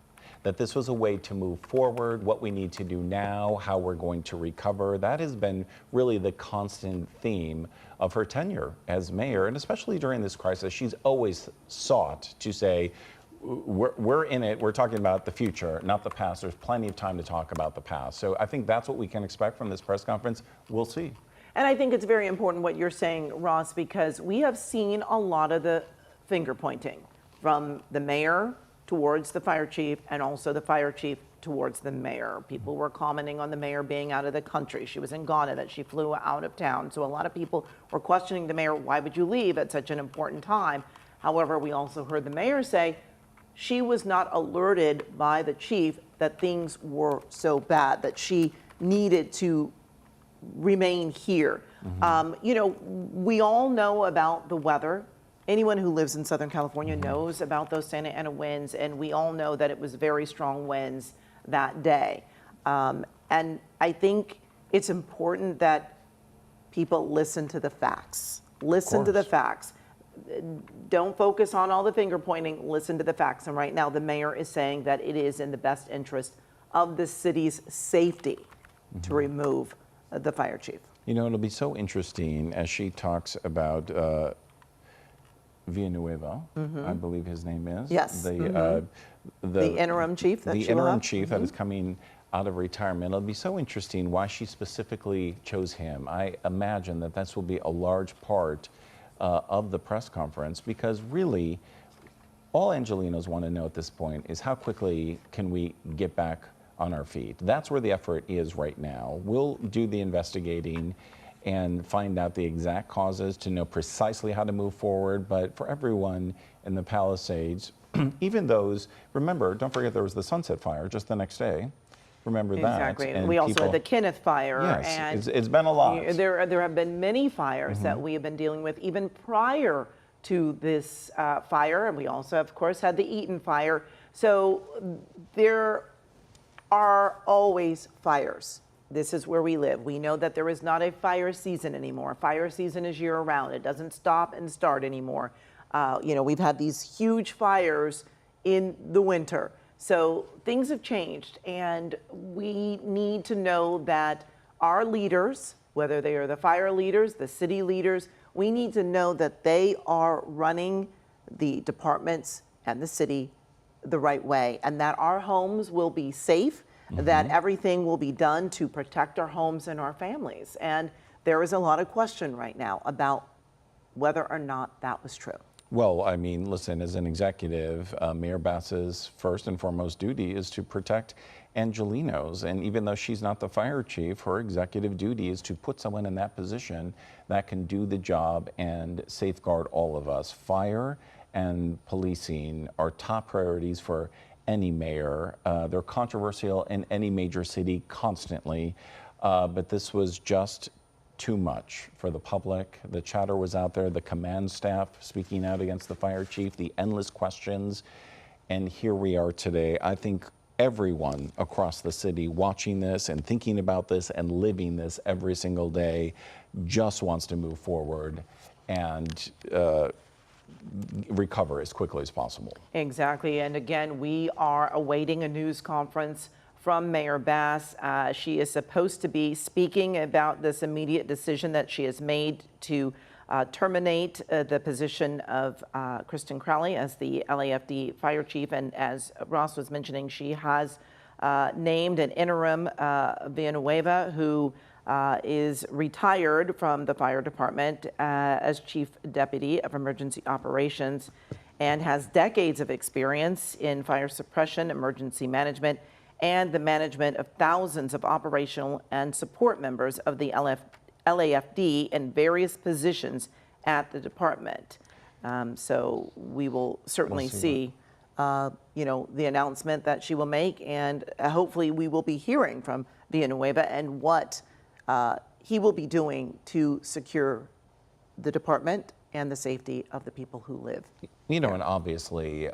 That this was a way to move forward, what we need to do now, how we're going to recover. That has been really the constant theme of her tenure as mayor, and especially during this crisis, she's always sought to say, we're in it. We're talking about the future, not the past. There's plenty of time to talk about the past. So I think that's what we can expect from this press conference. We'll see. And I think it's very important what you're saying, Ross, because we have seen a lot of the finger pointing from the mayor towards the fire chief and also the fire chief towards the mayor. People were commenting on the mayor being out of the country. She was in Ghana, that she flew out of town. So a lot of people were questioning the mayor, why would you leave at such an important time? However, we also heard the mayor say she was not alerted by the chief that things were so bad, that she needed to remain here. You know, we all know about the weather. Anyone who lives in Southern California knows about those Santa Ana winds, and we all know that it was very strong winds that day. And I think it's important that people listen to the facts. Listen to the facts. Don't focus on all the finger pointing, listen to the facts. And right now the mayor is saying that it is in the best interest of the city's safety to remove the fire chief. You know, it'll be so interesting as she talks about Villanueva, I believe his name is. Yes. The interim chief that the she will interim have. chief that is coming out of retirement. It'll be so interesting why she specifically chose him. I imagine that this will be a large part of the press conference, because really all Angelenos want to know at this point is how quickly can we get back on our feet. That's where the effort is right now. We'll do the investigating and find out the exact causes to know precisely how to move forward. But for everyone in the Palisades, even those, remember, don't forget there was the Sunset Fire just the next day. Remember that. Exactly. And we also had the Kenneth Fire. Yes, and it's been a lot. There have been many fires that we have been dealing with even prior to this fire. And we also, of course, had the Eaton Fire. So there are always fires. This is where we live. We know that there is not a fire season anymore. Fire season is year round. It doesn't stop and start anymore. You know, we've had these huge fires in the winter. So things have changed, and we need to know that our leaders, whether they are the fire leaders, the city leaders, we need to know that they are running the departments and the city the right way, and that our homes will be safe, that everything will be done to protect our homes and our families. And there is a lot of question right now about whether or not that was true. Well, I mean, listen, as an executive, Mayor Bass's first and foremost duty is to protect Angelenos. And even though she's not the fire chief, her executive duty is to put someone in that position that can do the job and safeguard all of us. Fire and policing are top priorities for any mayor. They're controversial in any major city constantly, but this was just too much for the public. The chatter was out there, the command staff speaking out against the fire chief, the endless questions, and here we are today. I think everyone across the city watching this and thinking about this and living this every single day just wants to move forward and recover as quickly as possible. Exactly. And again, we are awaiting a news conference from Mayor Bass. She is supposed to be speaking about this immediate decision that she has made to terminate the position of Kristen Crowley as the LAFD fire chief. And as Ross was mentioning, she has named an interim Villanueva, who is retired from the fire department as chief deputy of emergency operations and has decades of experience in fire suppression, emergency management, and the management of thousands of operational and support members of the LAFD in various positions at the department. So we will certainly see you know, the announcement that she will make, and hopefully we will be hearing from Villanueva and what he will be doing to secure the department and the safety of the people who live. You know, and obviously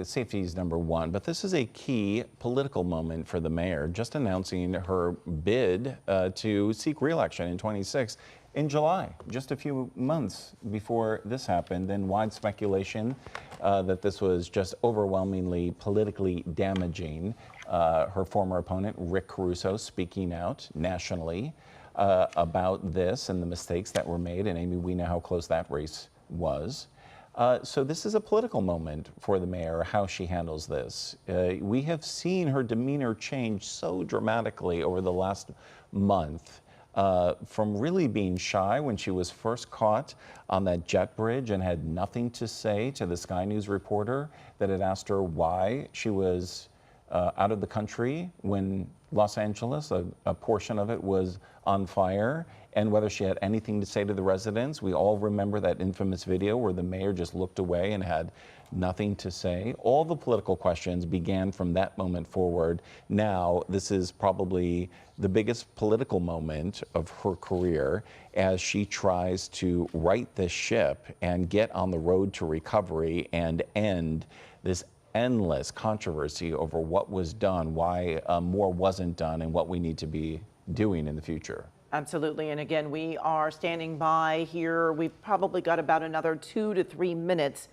safety is number one, but this is a key political moment for the mayor, just announcing her bid to seek re-election in 26 in July, just a few months before this happened, and wide speculation that this was just overwhelmingly politically damaging. Her former opponent, Rick Caruso, speaking out nationally about this and the mistakes that were made. And Amy, we know how close that race was. So this is a political moment for the mayor, how she handles this. We have seen her demeanor change so dramatically over the last month, from really being shy when she was first caught on that jet bridge and had nothing to say to the Sky News reporter that had asked her why she was out of the country when Los Angeles, a portion of it, was on fire, and whether she had anything to say to the residents. We all remember that infamous video where the mayor just looked away and had nothing to say. All the political questions began from that moment forward. Now, this is probably the biggest political moment of her career as she tries to right this ship and get on the road to recovery and end this endless controversy over what was done, why more wasn't done, and what we need to be doing in the future. Absolutely. And again, we are standing by here. We've probably got about another 2 to 3 minutes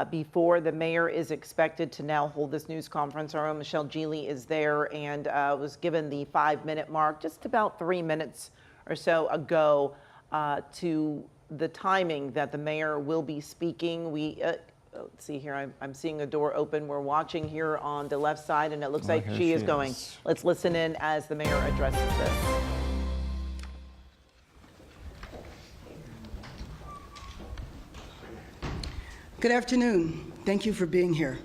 before the mayor is expected to now hold this news conference. Our own Michelle Geely is there and was given the 5-minute mark just about 3 minutes or so ago to the timing that the mayor will be speaking. Let's see here, I'm seeing a door open. We're watching here on the left side, and it looks like she is going. Let's listen in as the mayor addresses this. Good afternoon. Thank you for being here.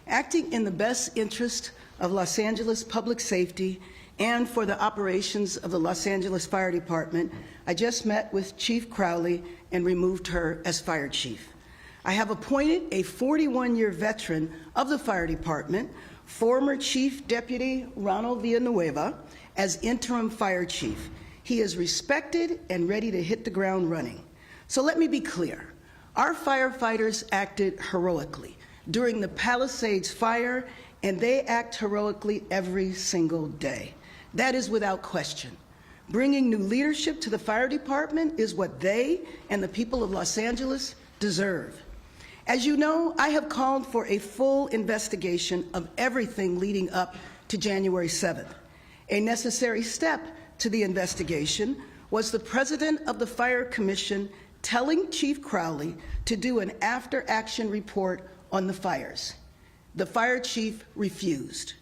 Acting in the best interest of Los Angeles public safety and for the operations of the Los Angeles Fire Department, I just met with Chief Crowley and removed her as fire chief. I have appointed a 41-year veteran of the fire department, former Chief Deputy Ronald Villanueva, as interim fire chief. He is respected and ready to hit the ground running. So let me be clear. Our firefighters acted heroically during the Palisades fire, and they act heroically every single day. That is without question. Bringing new leadership to the fire department is what they and the people of Los Angeles deserve. As you know, I have called for a full investigation of everything leading up to January 7th. A necessary step to the investigation was the president of the Fire Commission telling Chief Crowley to do an after-action report on the fires. The fire chief refused.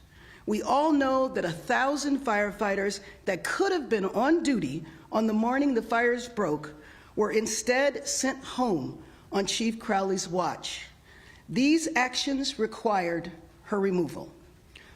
We all know that 1,000 firefighters that could have been on duty on the morning the fires broke were instead sent home on Chief Crowley's watch. These actions required her removal.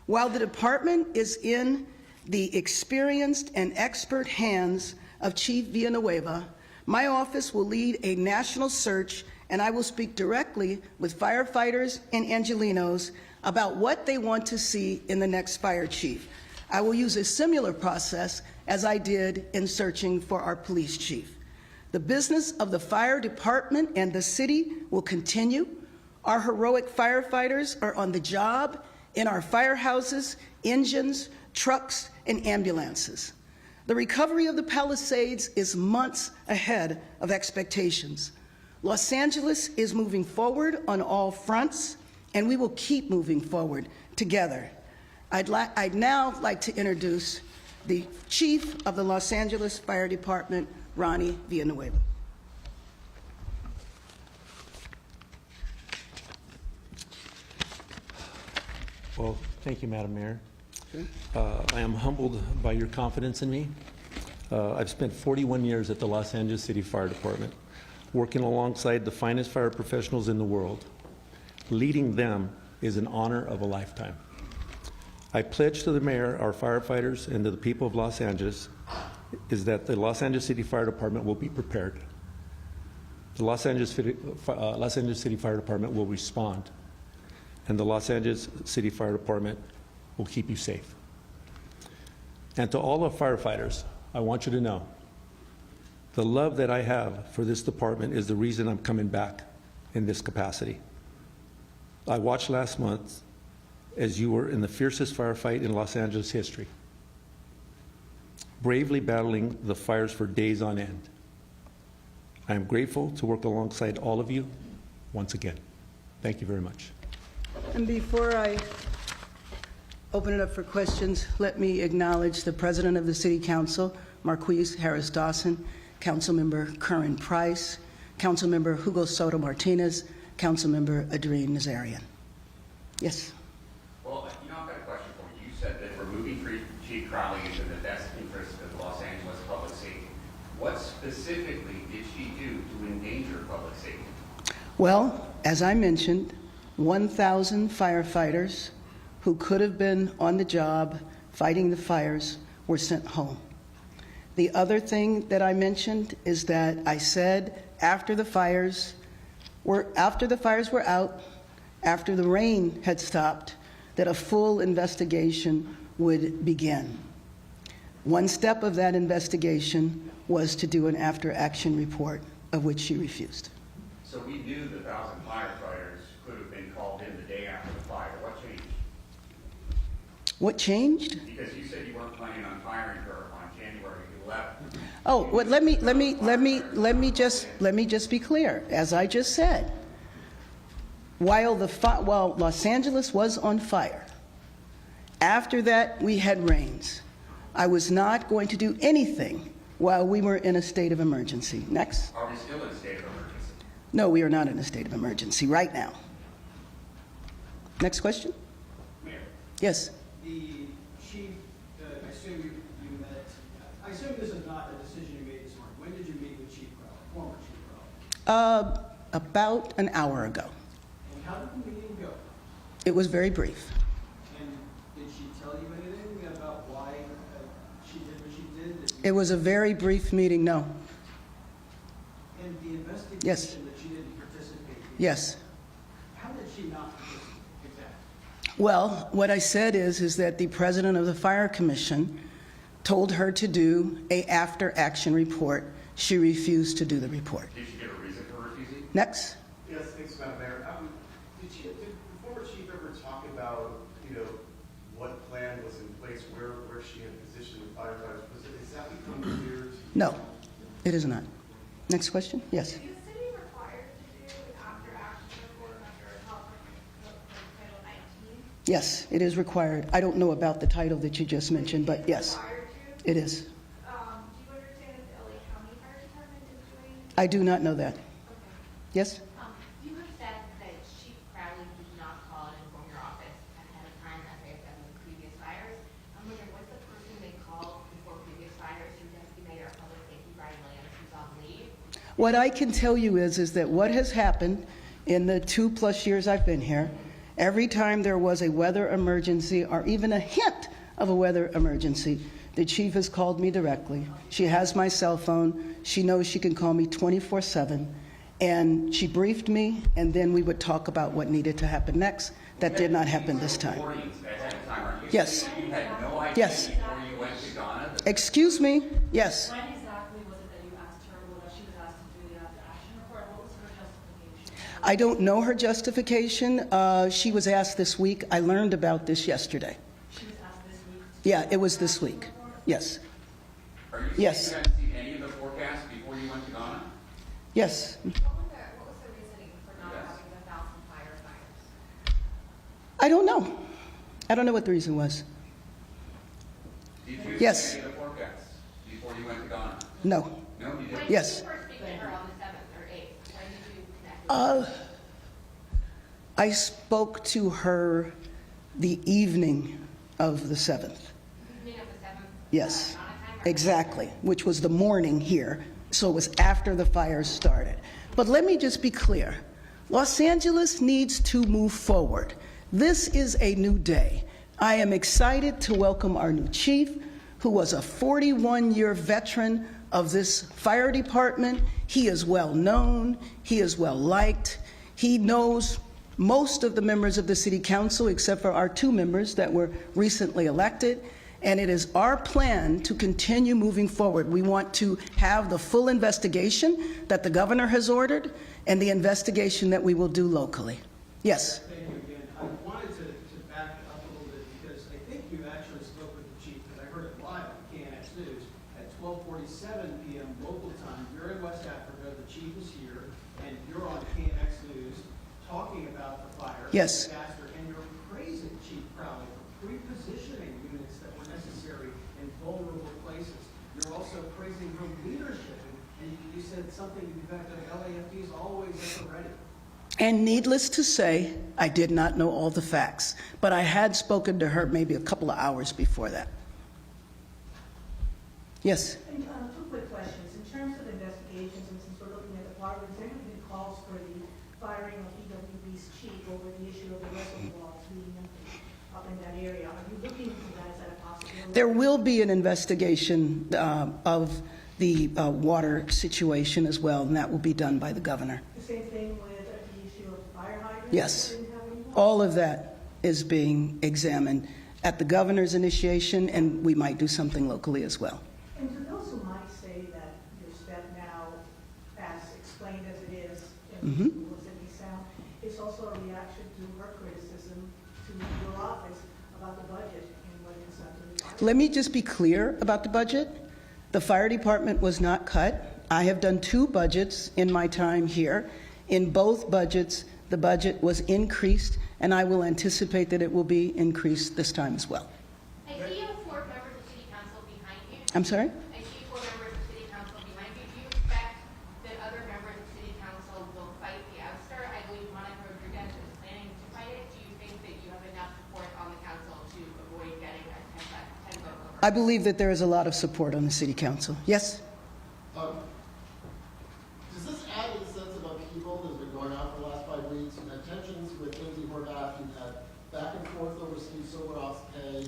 While the department is in the experienced and expert hands of Chief Villanueva, my office will lead a national search, and I will speak directly with firefighters and Angelenos about what they want to see in the next fire chief. I will use a similar process as I did in searching for our police chief. The business of the fire department and the city will continue. Our heroic firefighters are on the job in our firehouses, engines, trucks, and ambulances. The recovery of the Palisades is months ahead of expectations. Los Angeles is moving forward on all fronts, and we will keep moving forward together. I'd now like to introduce the Chief of the Los Angeles Fire Department, Ronnie Villanueva. Well, thank you, Madam Mayor. I am humbled by your confidence in me. I've spent 41 years at the Los Angeles City Fire Department, working alongside the finest fire professionals in the world. Leading them is an honor of a lifetime. I pledge to the mayor, our firefighters, and to the people of Los Angeles is that the Los Angeles City Fire Department will be prepared. The Los Angeles City Fire Department will respond, and the Los Angeles City Fire Department will keep you safe. And to all of firefighters, I want you to know the love that I have for this department is the reason I'm coming back in this capacity. I watched last month as you were in the fiercest firefight in Los Angeles history, bravely battling the fires for days on end. I am grateful to work alongside all of you once again. Thank you very much. And before I open it up for questions, let me acknowledge the President of the City Council, Marquise Harris Dawson, Councilmember Curran Price, Councilmember Hugo Soto Martinez, Councilmember Adrien Nazarian. Yes. Well, I've got a question for you. You said that removing Chief Crowley is in the best interest of Los Angeles public safety. What specifically did she do to endanger public safety? Well, as I mentioned, 1,000 firefighters who could have been on the job fighting the fires were sent home. The other thing that I mentioned is that I said after the fires were out, after the rain had stopped, that a full investigation would begin. One step of that investigation was to do an after-action report, of which she refused. So we knew the 1,000 firefighters could have been called in the day after the fire. What changed? What changed? Because you said you weren't planning on firing her on January 11th. Oh, well, let me just be clear. As I just said, while Los Angeles was on fire, after that we had rains. I was not going to do anything while we were in a state of emergency. Next. Are we still in a state of emergency? No, we are not in a state of emergency right now. Next question. Mayor. Yes. The chief, I assume you met, I assume this is not a decision you made this morning. When did you meet with Chief Crowley, former Chief Crowley? About an hour ago. And how did the meeting go? It was very brief. And did she tell you anything about why she did what she did? It was a very brief meeting, no. And the investigation Yes. that she didn't participate in, Yes. how did she not participate? Exactly. Well, what I said is that the president of the Fire Commission told her to do a after-action report. She refused to do the report. Did she give a reason for refusing? Next. Yes, thanks, Madam Mayor. Did the former chief ever talk about, what plan was in place, where she had positioned the firefighters? Is that become clear to you? No, it is not. Next question? Yes. Is the city required to do an after-action report under Title 19? Yes, it is required. I don't know about the title that you just mentioned, but yes, Required to? it is. Do you understand that the LA County Fire Department is doing? I do not know that. Okay. Yes? You have said that Chief Crowley did not call and inform your office ahead of time as they have done with previous fires. I'm wondering, what's the person they called before previous fires? Your Deputy Mayor of Public Safety, Brian Williams, who's on leave? What I can tell you is that what has happened in the 2+ years I've been here, every time there was a weather emergency or even a hint of a weather emergency, the chief has called me directly. She has my cell phone. She knows she can call me 24/7. And she briefed me, and then we would talk about what needed to happen next. That did not happen this time. Warnings ahead of time. Are you Yes. saying you had no idea Yes. before you went to Ghana? Excuse me? Yes. When exactly was it that you asked her, when she was asked to do the after-action report? What was her justification? I don't know her justification. She was asked this week. I learned about this yesterday. She was asked this week? Yeah, it was this week. Yes. Are you saying Yes. you hadn't seen any of the forecasts before you went to Ghana? Yes. What was the reasoning for not having the 1,000 firefighters? I don't know. I don't know what the reason was. Did you Yes. see any of the forecasts before you went to Ghana? No. No, you didn't. Yes. When did you first speak to her on the 7th or 8th? When did you connect with her? I spoke to her the evening of the 7th. Evening of the 7th? Yes, Ghana time, or- exactly, which was the morning here, so it was after the fires started. But let me just be clear. Los Angeles needs to move forward. This is a new day. I am excited to welcome our new chief, who was a 41-year veteran of this fire department. He is well known. He is well liked. He knows most of the members of the city council, except for our 2 members that were recently elected. And it is our plan to continue moving forward. We want to have the full investigation that the governor has ordered and the investigation that we will do locally. Yes. Thank you again. I wanted to back up a little bit because I think you actually spoke with the chief, because I heard it live on KNX News at 12:47 p.m. local time. You're in West Africa, the chief is here, and you're on KNX News talking about the fire. Yes. Disaster, and you're praising Chief Crowley for pre-positioning units that were necessary in vulnerable places. You're also praising her leadership, and you you said something to the fact that LAFD is always ever ready. And needless to say, I did not know all the facts, but I had spoken to her maybe a couple of hours before that. Yes? And, two quick questions. In terms of investigations, and since we're looking at departments, there have been calls for the firing of EWB's chief over the issue of the reservoirs leading up in that area. Are you looking into that? Is that a possibility? There will be an investigation of the water situation as well, and that will be done by the governor. The same thing with the issue of fire hydrants? Yes. That didn't have any- All of that is being examined at the governor's initiation, and we might do something locally as well. And to those who might say that your step now, as explained as it is, in the school as it may sound, is also a reaction to her criticism to your office about the budget and what it is not doing. Let me just be clear about the budget. The fire department was not cut. I have done 2 budgets in my time here. In both budgets, the budget was increased, and I will anticipate that it will be increased this time as well. I see you have 4 members of city council behind you. I'm sorry? I see 4 members of city council behind you. Do you expect that other members of city council will fight the ouster? I believe Monica Rodriguez is planning to fight it. Do you think that you have enough support on the council to avoid getting a 10 vote over? I believe that there is a lot of support on the city council. Yes? Does this add to the sense of upheaval that's been going on for the last 5 weeks? You've had tensions with Lindsay Horvath, you've had back and forth over Steve Soboroff's pay.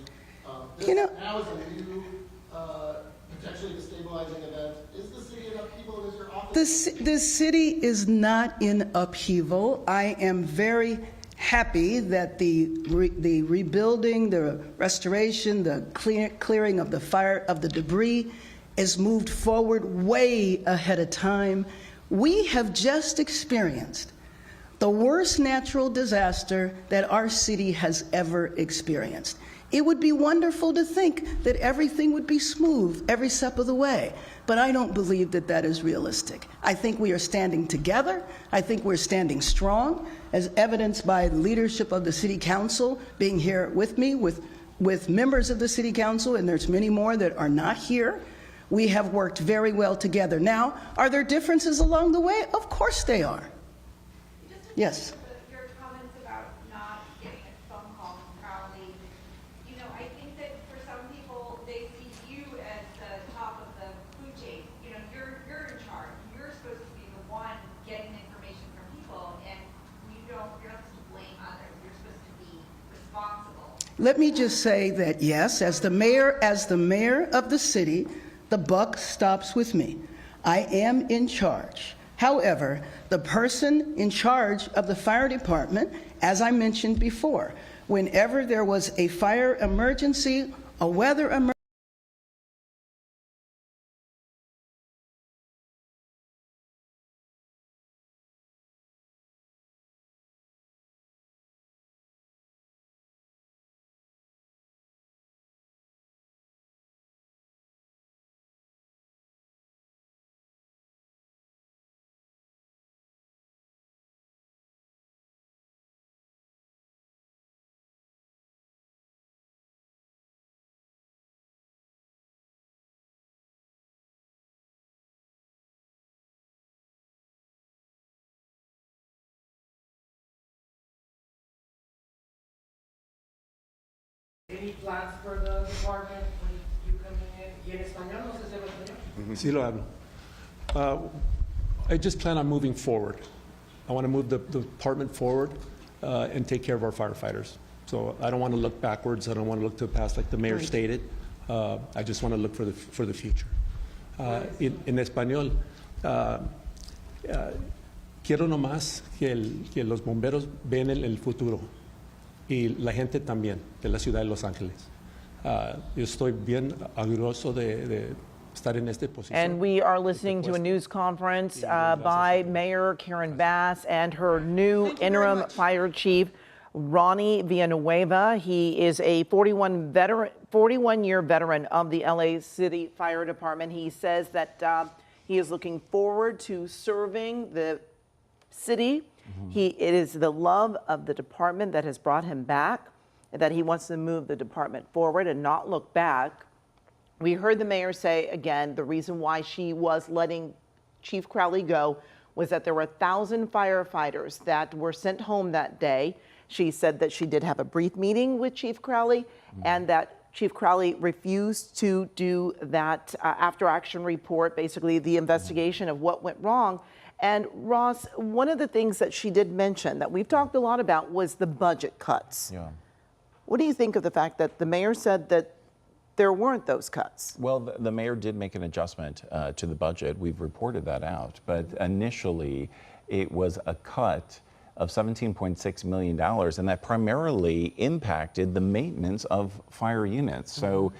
Now is a new, potentially destabilizing event. Is the city in upheaval? Is your office? The city is not in upheaval. I am very happy that the rebuilding, the restoration, the clearing of the fire, of the debris is moved forward way ahead of time. We have just experienced the worst natural disaster that our city has ever experienced. It would be wonderful to think that everything would be smooth every step of the way, but I don't believe that that is realistic. I think we are standing together. I think we're standing strong, as evidenced by the leadership of the City Council being here with me, with members of the City Council, and there's many more that are not here. We have worked very well together. Now, are there differences along the way? Of course they are. Yes. Your comments about not getting a phone call from Crowley, you know, I think that for some people, they see you as the top of the food chain. You know, you're in charge. You're supposed to be the one getting information from people, and you're not supposed to blame others. You're supposed to be responsible. Let me just say that yes, as the mayor of the city, the buck stops with me. I am in charge. However, the person in charge of the fire department, as I mentioned before, whenever there was a fire emergency, a weather emergency, Any plans for the department when you come in? ¿Y en español? No sé si habla español. Sí lo hablo. I just plan on moving forward. I want to move the department forward and take care of our firefighters. So I don't want to look backwards. I don't want to look to the past like the mayor stated. I just want to look for the future. En español, quiero nomás que los bomberos vean el futuro y la gente también de la ciudad de Los Ángeles. Yo estoy bien orgulloso de estar en esta posición. And we are listening to a news conference by Mayor Karen Bass and her new interim fire chief, Ronnie Villanueva. He is a 41-year veteran of the LA City Fire Department. He says that he is looking forward to serving the city. It is the love of the department that has brought him back, that he wants to move the department forward and not look back. We heard the mayor say, again, the reason why she was letting Chief Crowley go was that there were 1,000 firefighters that were sent home that day. She said that she did have a brief meeting with Chief Crowley and that Chief Crowley refused to do that after action report, basically the investigation of what went wrong. And Ross, one of the things that she did mention that we've talked a lot about was the budget cuts. Yeah. What do you think of the fact that the mayor said that there weren't those cuts? Well, the mayor did make an adjustment to the budget. We've reported that out. But initially, it was a cut of $17.6 million, and that primarily impacted the maintenance of fire units. So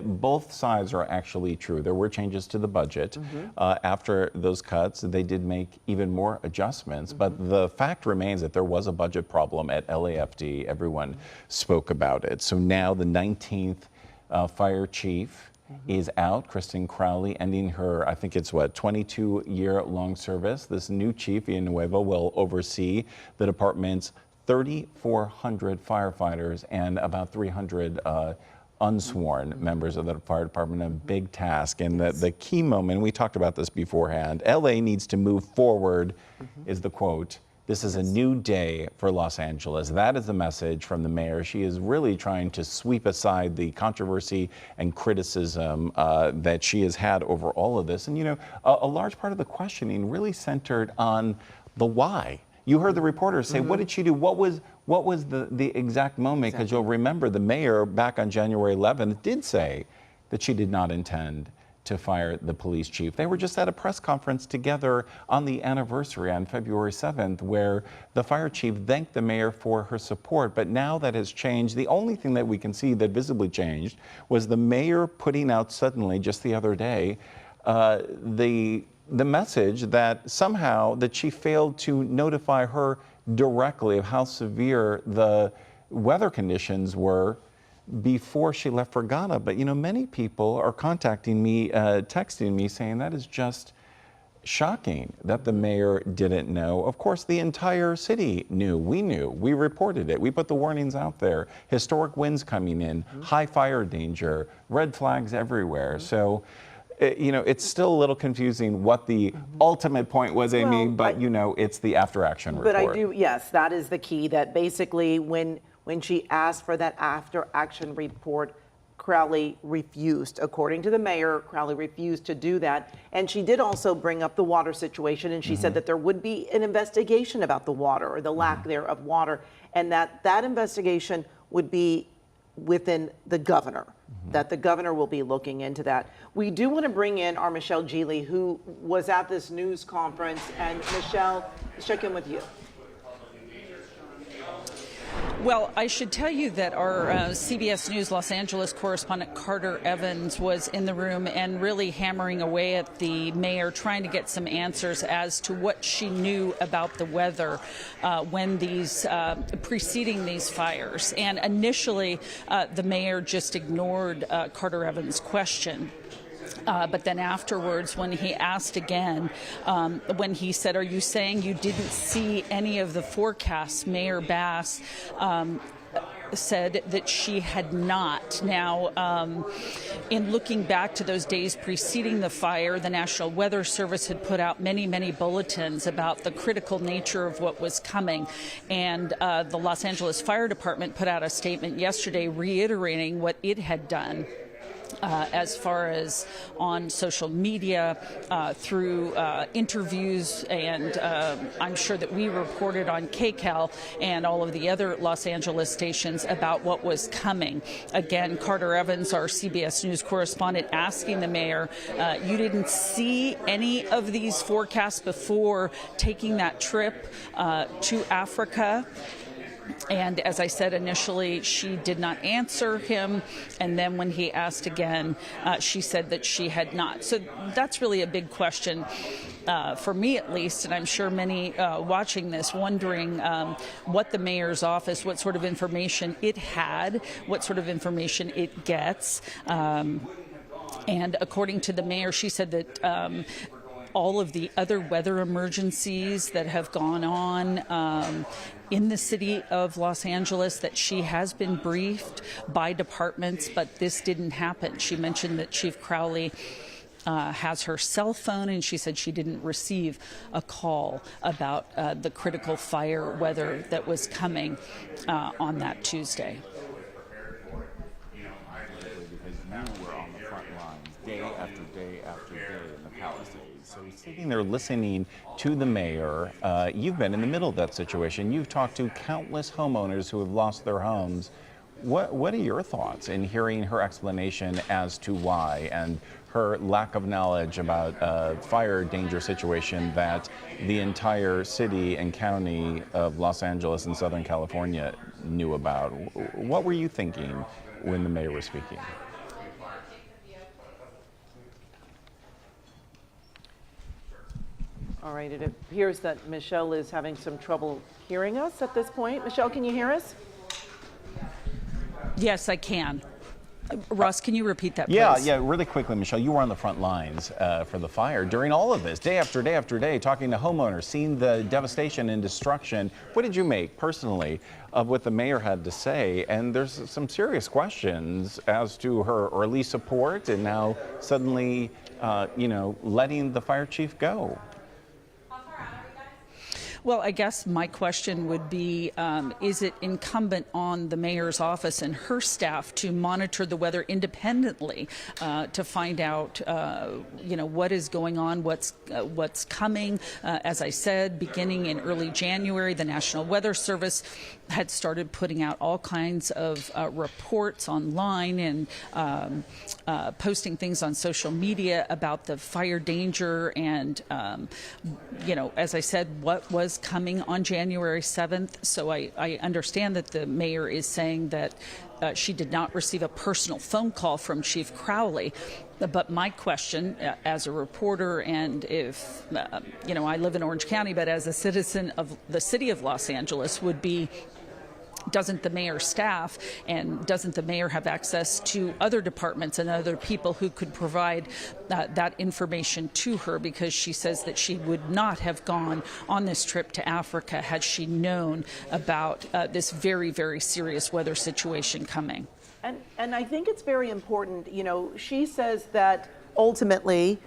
both sides are actually true. There were changes to the budget. After those cuts, they did make even more adjustments, but the fact remains that there was a budget problem at LAFD. Everyone spoke about it. So now the 19th fire chief is out. Kristen Crowley ending her, I think it's 22-year-long service. This new chief, Villanueva, will oversee the department's 3,400 firefighters and about 300 unsworn members of the fire department. A big task. And the key moment, we talked about this beforehand, LA needs to move forward, is the quote. This is a new day for Los Angeles. That is the message from the mayor. She is really trying to sweep aside the controversy and criticism that she has had over all of this. And, you know, a large part of the questioning really centered on the why. You heard the reporters say, what did she do? What was the exact moment? Because you'll remember the mayor back on January 11th did say that she did not intend to fire the police chief. They were just at a press conference together on the anniversary on February 7th, where the fire chief thanked the mayor for her support. But now that has changed. The only thing that we can see that visibly changed was the mayor putting out suddenly, just the other day, the message that somehow the chief failed to notify her directly of how severe the weather conditions were before she left for Ghana. But, you know, many people are contacting me, texting me, saying that is just shocking that the mayor didn't know. Of course, the entire city knew. We knew. We reported it. We put the warnings out there. Historic winds coming in, high fire danger, red flags everywhere. So, you know, it's still a little confusing what the ultimate point was, Amy, but, you know, it's the after-action report. But I do, yes, that is the key, that basically when she asked for that after-action report, Crowley refused. According to the mayor, Crowley refused to do that. And she did also bring up the water situation, and she said that there would be an investigation about the water, or the lack there of water, and that investigation would be within the governor, that the governor will be looking into that. We do want to bring in our Michelle Geely, who was at this news conference. And Michelle, let's check in with you. Well, I should tell you that our CBS News Los Angeles correspondent Carter Evans was in the room and really hammering away at the mayor, trying to get some answers as to what she knew about the weather when these preceding these fires. And initially, the mayor just ignored Carter Evans' question. But then afterwards, when he asked again, when he said, "Are you saying you didn't see any of the forecasts?" Mayor Bass said that she had not. Now, in looking back to those days preceding the fire, the National Weather Service had put out many, many bulletins about the critical nature of what was coming. And the Los Angeles Fire Department put out a statement yesterday reiterating what it had done. As far as on social media, through interviews, and I'm sure that we reported on KCAL and all of the other Los Angeles stations about what was coming. Again, Carter Evans, our CBS News correspondent, asking the mayor, you didn't see any of these forecasts before taking that trip to Africa? And as I said initially, she did not answer him. And then when he asked again, she said that she had not. So that's really a big question for me, at least. And I'm sure many watching this wondering what the mayor's office, what sort of information it had, what sort of information it gets. And according to the mayor, she said that all of the other weather emergencies that have gone on in the city of Los Angeles, that she has been briefed by departments, but this didn't happen. She mentioned that Chief Crowley has her cell phone, and she said she didn't receive a call about the critical fire weather that was coming on that Tuesday. We're on the front lines day after day after day in the Palisades. So sitting there listening to the mayor, you've been in the middle of that situation. You've talked to countless homeowners who have lost their homes. What are your thoughts in hearing her explanation as to why and her lack of knowledge about a fire danger situation that the entire city and county of Los Angeles and Southern California knew about? What were you thinking when the mayor was speaking? All right, it appears that Michelle is having some trouble hearing us at this point. Michelle, can you hear us? Yes, I can. Ross, can you repeat that, please? Yeah, really quickly, Michelle, you were on the front lines for the fire during all of this, day after day after day, talking to homeowners, seeing the devastation and destruction. What did you make personally of what the mayor had to say? And there's some serious questions as to her early support and now suddenly, letting the fire chief go. Well, I guess my question would be, is it incumbent on the mayor's office and her staff to monitor the weather independently to find out, what is going on, what's coming? As I said, beginning in early January, the National Weather Service had started putting out all kinds of reports online and posting things on social media about the fire danger and, as I said, what was coming on January 7th. So I understand that the mayor is saying that she did not receive a personal phone call from Chief Crowley. But my question as a reporter, and if, I live in Orange County, but as a citizen of the city of Los Angeles, would be, doesn't the mayor's staff and doesn't the mayor have access to other departments and other people who could provide that information to her? Because she says that she would not have gone on this trip to Africa had she known about this very, very serious weather situation coming. And I think it's very important, she says that ultimately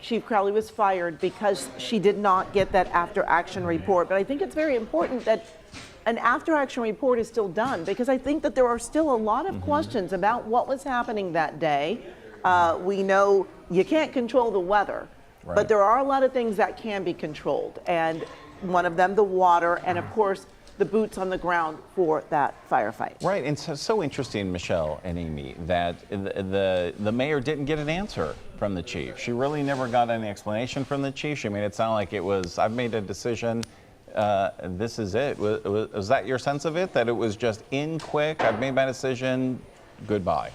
Chief Crowley was fired because she did not get that after-action report. But I think it's very important that an after-action report is still done, because I think that there are still a lot of questions about what was happening that day. We know you can't control the weather, right, but there are a lot of things that can be controlled. And one of them, the water, and of course, the boots on the ground for that firefight. Right, and so interesting, Michelle and Amy, that the mayor didn't get an answer from the chief. She really never got any explanation from the chief. She made it sound like it was, I've made a decision, this is it. Was that your sense of it, that it was just in quick, I've made my decision, goodbye?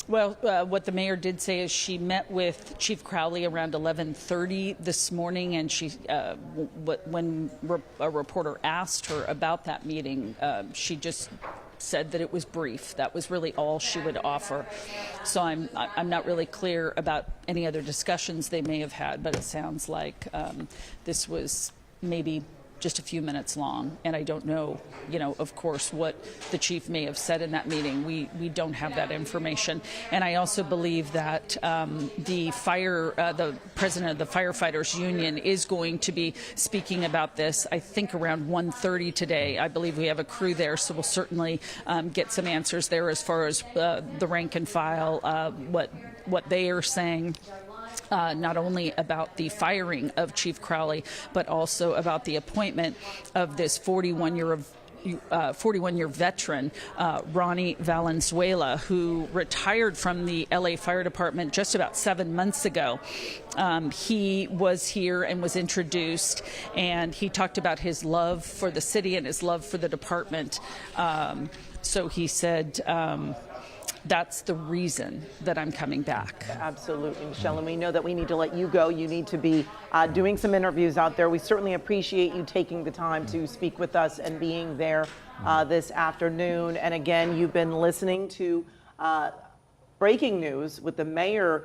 Well, what the mayor did say is she met with Chief Crowley around 11:30 this morning, and she, when a reporter asked her about that meeting, she just said that it was brief. That was really all she would offer. So I'm not really clear about any other discussions they may have had, but it sounds like this was maybe just a few minutes long, and I don't know, of course, what the chief may have said in that meeting. We don't have that information. And I also believe that the president of the firefighters union is going to be speaking about this, I think around 1:30 today. I believe we have a crew there, so we'll certainly get some answers there as far as the rank and file, what they are saying. Not only about the firing of Chief Crowley, but also about the appointment of this 41-year veteran, Ronnie Valenzuela, who retired from the LA Fire Department just about 7 months ago. He was here and was introduced, and he talked about his love for the city and his love for the department. So he said, that's the reason that I'm coming back. Absolutely, Michelle, and we know that we need to let you go. You need to be doing some interviews out there. We certainly appreciate you taking the time to speak with us and being there this afternoon. And again, you've been listening to breaking news with the mayor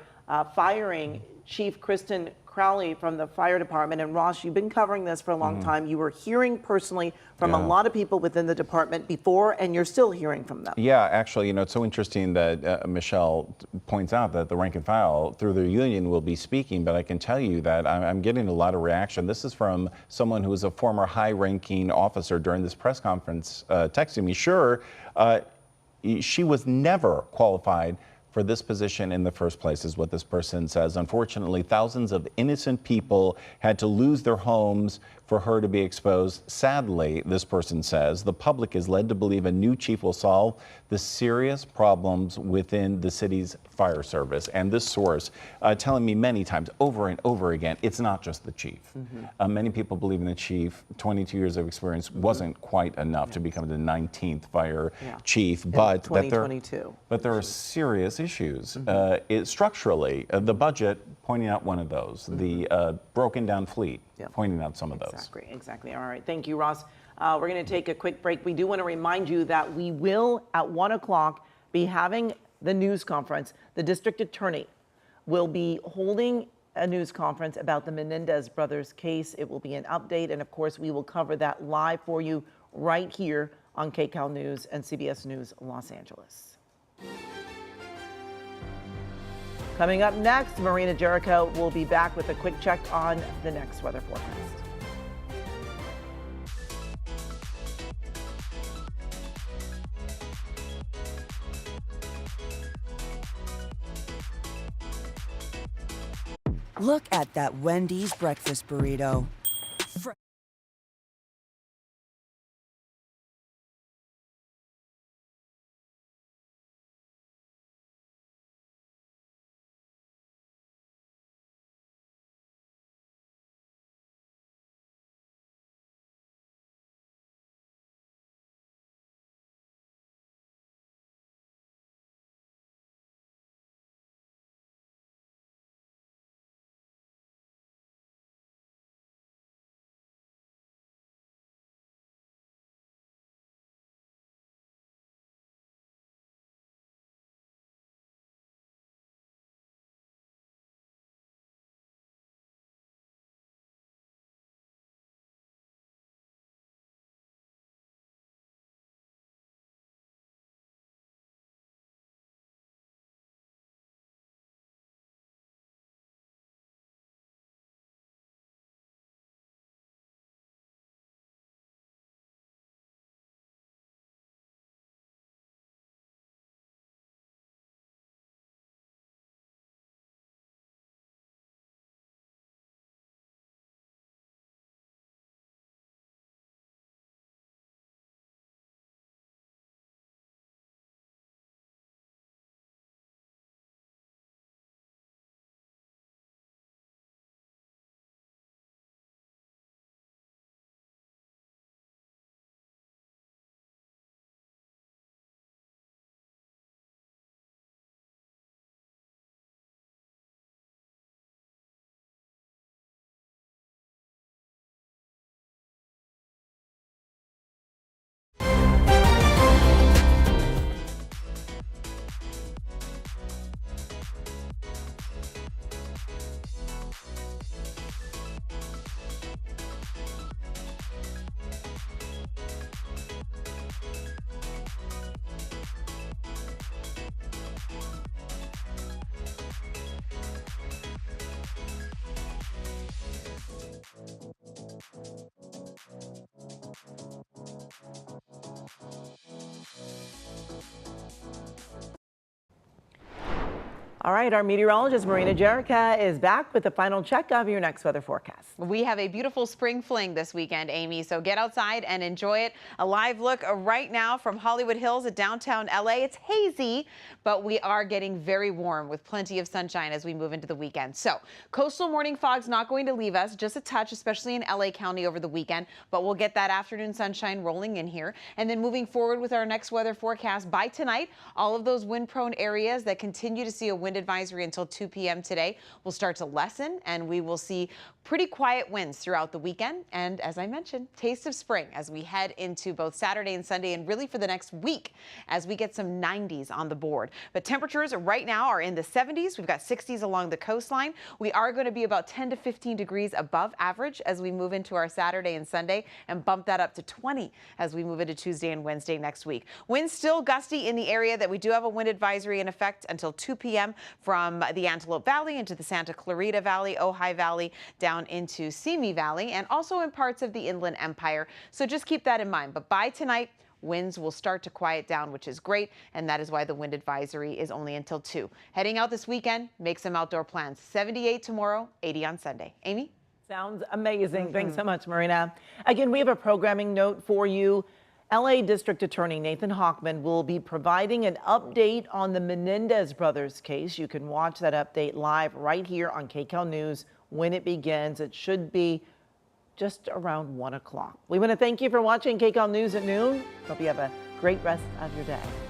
firing Chief Kristen Crowley from the fire department. And Ross, you've been covering this for a long time. You were hearing personally from a lot of people within the department before, and you're still hearing from them. Yeah, actually, it's so interesting that Michelle points out that the rank and file through their union will be speaking, but I can tell you that I'm getting a lot of reaction. This is from someone who was a former high-ranking officer during this press conference texting me, sure, she was never qualified for this position in the first place, is what this person says. Unfortunately, thousands of innocent people had to lose their homes for her to be exposed. Sadly, this person says, the public is led to believe a new chief will solve the serious problems within the city's fire service. And this source telling me many times, over and over again, it's not just the chief. Many people believe in the chief. 22 years of experience wasn't quite enough to become the 19th fire chief, but that there are serious issues. Structurally, the budget, pointing out one of those, the broken down fleet, pointing out some of those. Exactly. All right. Thank you, Ross. We're going to take a quick break. We do want to remind you that we will, at 1 o'clock, be having the news conference. The district attorney will be holding a news conference about the Menendez brothers case. It will be an update, and of course, we will cover that live for you right here on KCAL News and CBS News Los Angeles. Coming up next, Marina Jericho will be back with a quick check on the next weather forecast. Look at that Wendy's breakfast burrito. All right, our meteorologist Marina Jericho is back with the final check of your next weather forecast. We have a beautiful spring fling this weekend, Amy, so get outside and enjoy it. A live look right now from Hollywood Hills at downtown LA. It's hazy, but we are getting very warm with plenty of sunshine as we move into the weekend. So coastal morning fog's not going to leave us, just a touch, especially in LA County over the weekend, but we'll get that afternoon sunshine rolling in here. And then moving forward with our next weather forecast by tonight, all of those wind prone areas that continue to see a wind advisory until 2 p.m. today will start to lessen, and we will see Pretty quiet winds throughout the weekend, and as I mentioned, taste of spring as we head into both Saturday and Sunday, and really for the next week as we get some 90s on the board. But temperatures right now are in the 70s. We've got 60s along the coastline. We are going to be about 10 to 15 degrees above average as we move into our Saturday and Sunday, and bump that up to 20 as we move into Tuesday and Wednesday next week. Winds still gusty in the area that we do have a wind advisory in effect until 2 p.m. from the Antelope Valley into the Santa Clarita Valley, Ojai Valley, down into Simi Valley, and also in parts of the Inland Empire. So just keep that in mind. But by tonight, winds will start to quiet down, which is great, and that is why the wind advisory is only until 2. Heading out this weekend, make some outdoor plans. 78 tomorrow, 80 on Sunday. Amy? Sounds amazing. Thanks so much, Marina. Again, we have a programming note for you. LA District Attorney Nathan Hochman will be providing an update on the Menendez brothers case. You can watch that update live right here on KCAL News when it begins. It should be just around 1 o'clock. We want to thank you for watching KCAL News at noon. Hope you have a great rest of your day.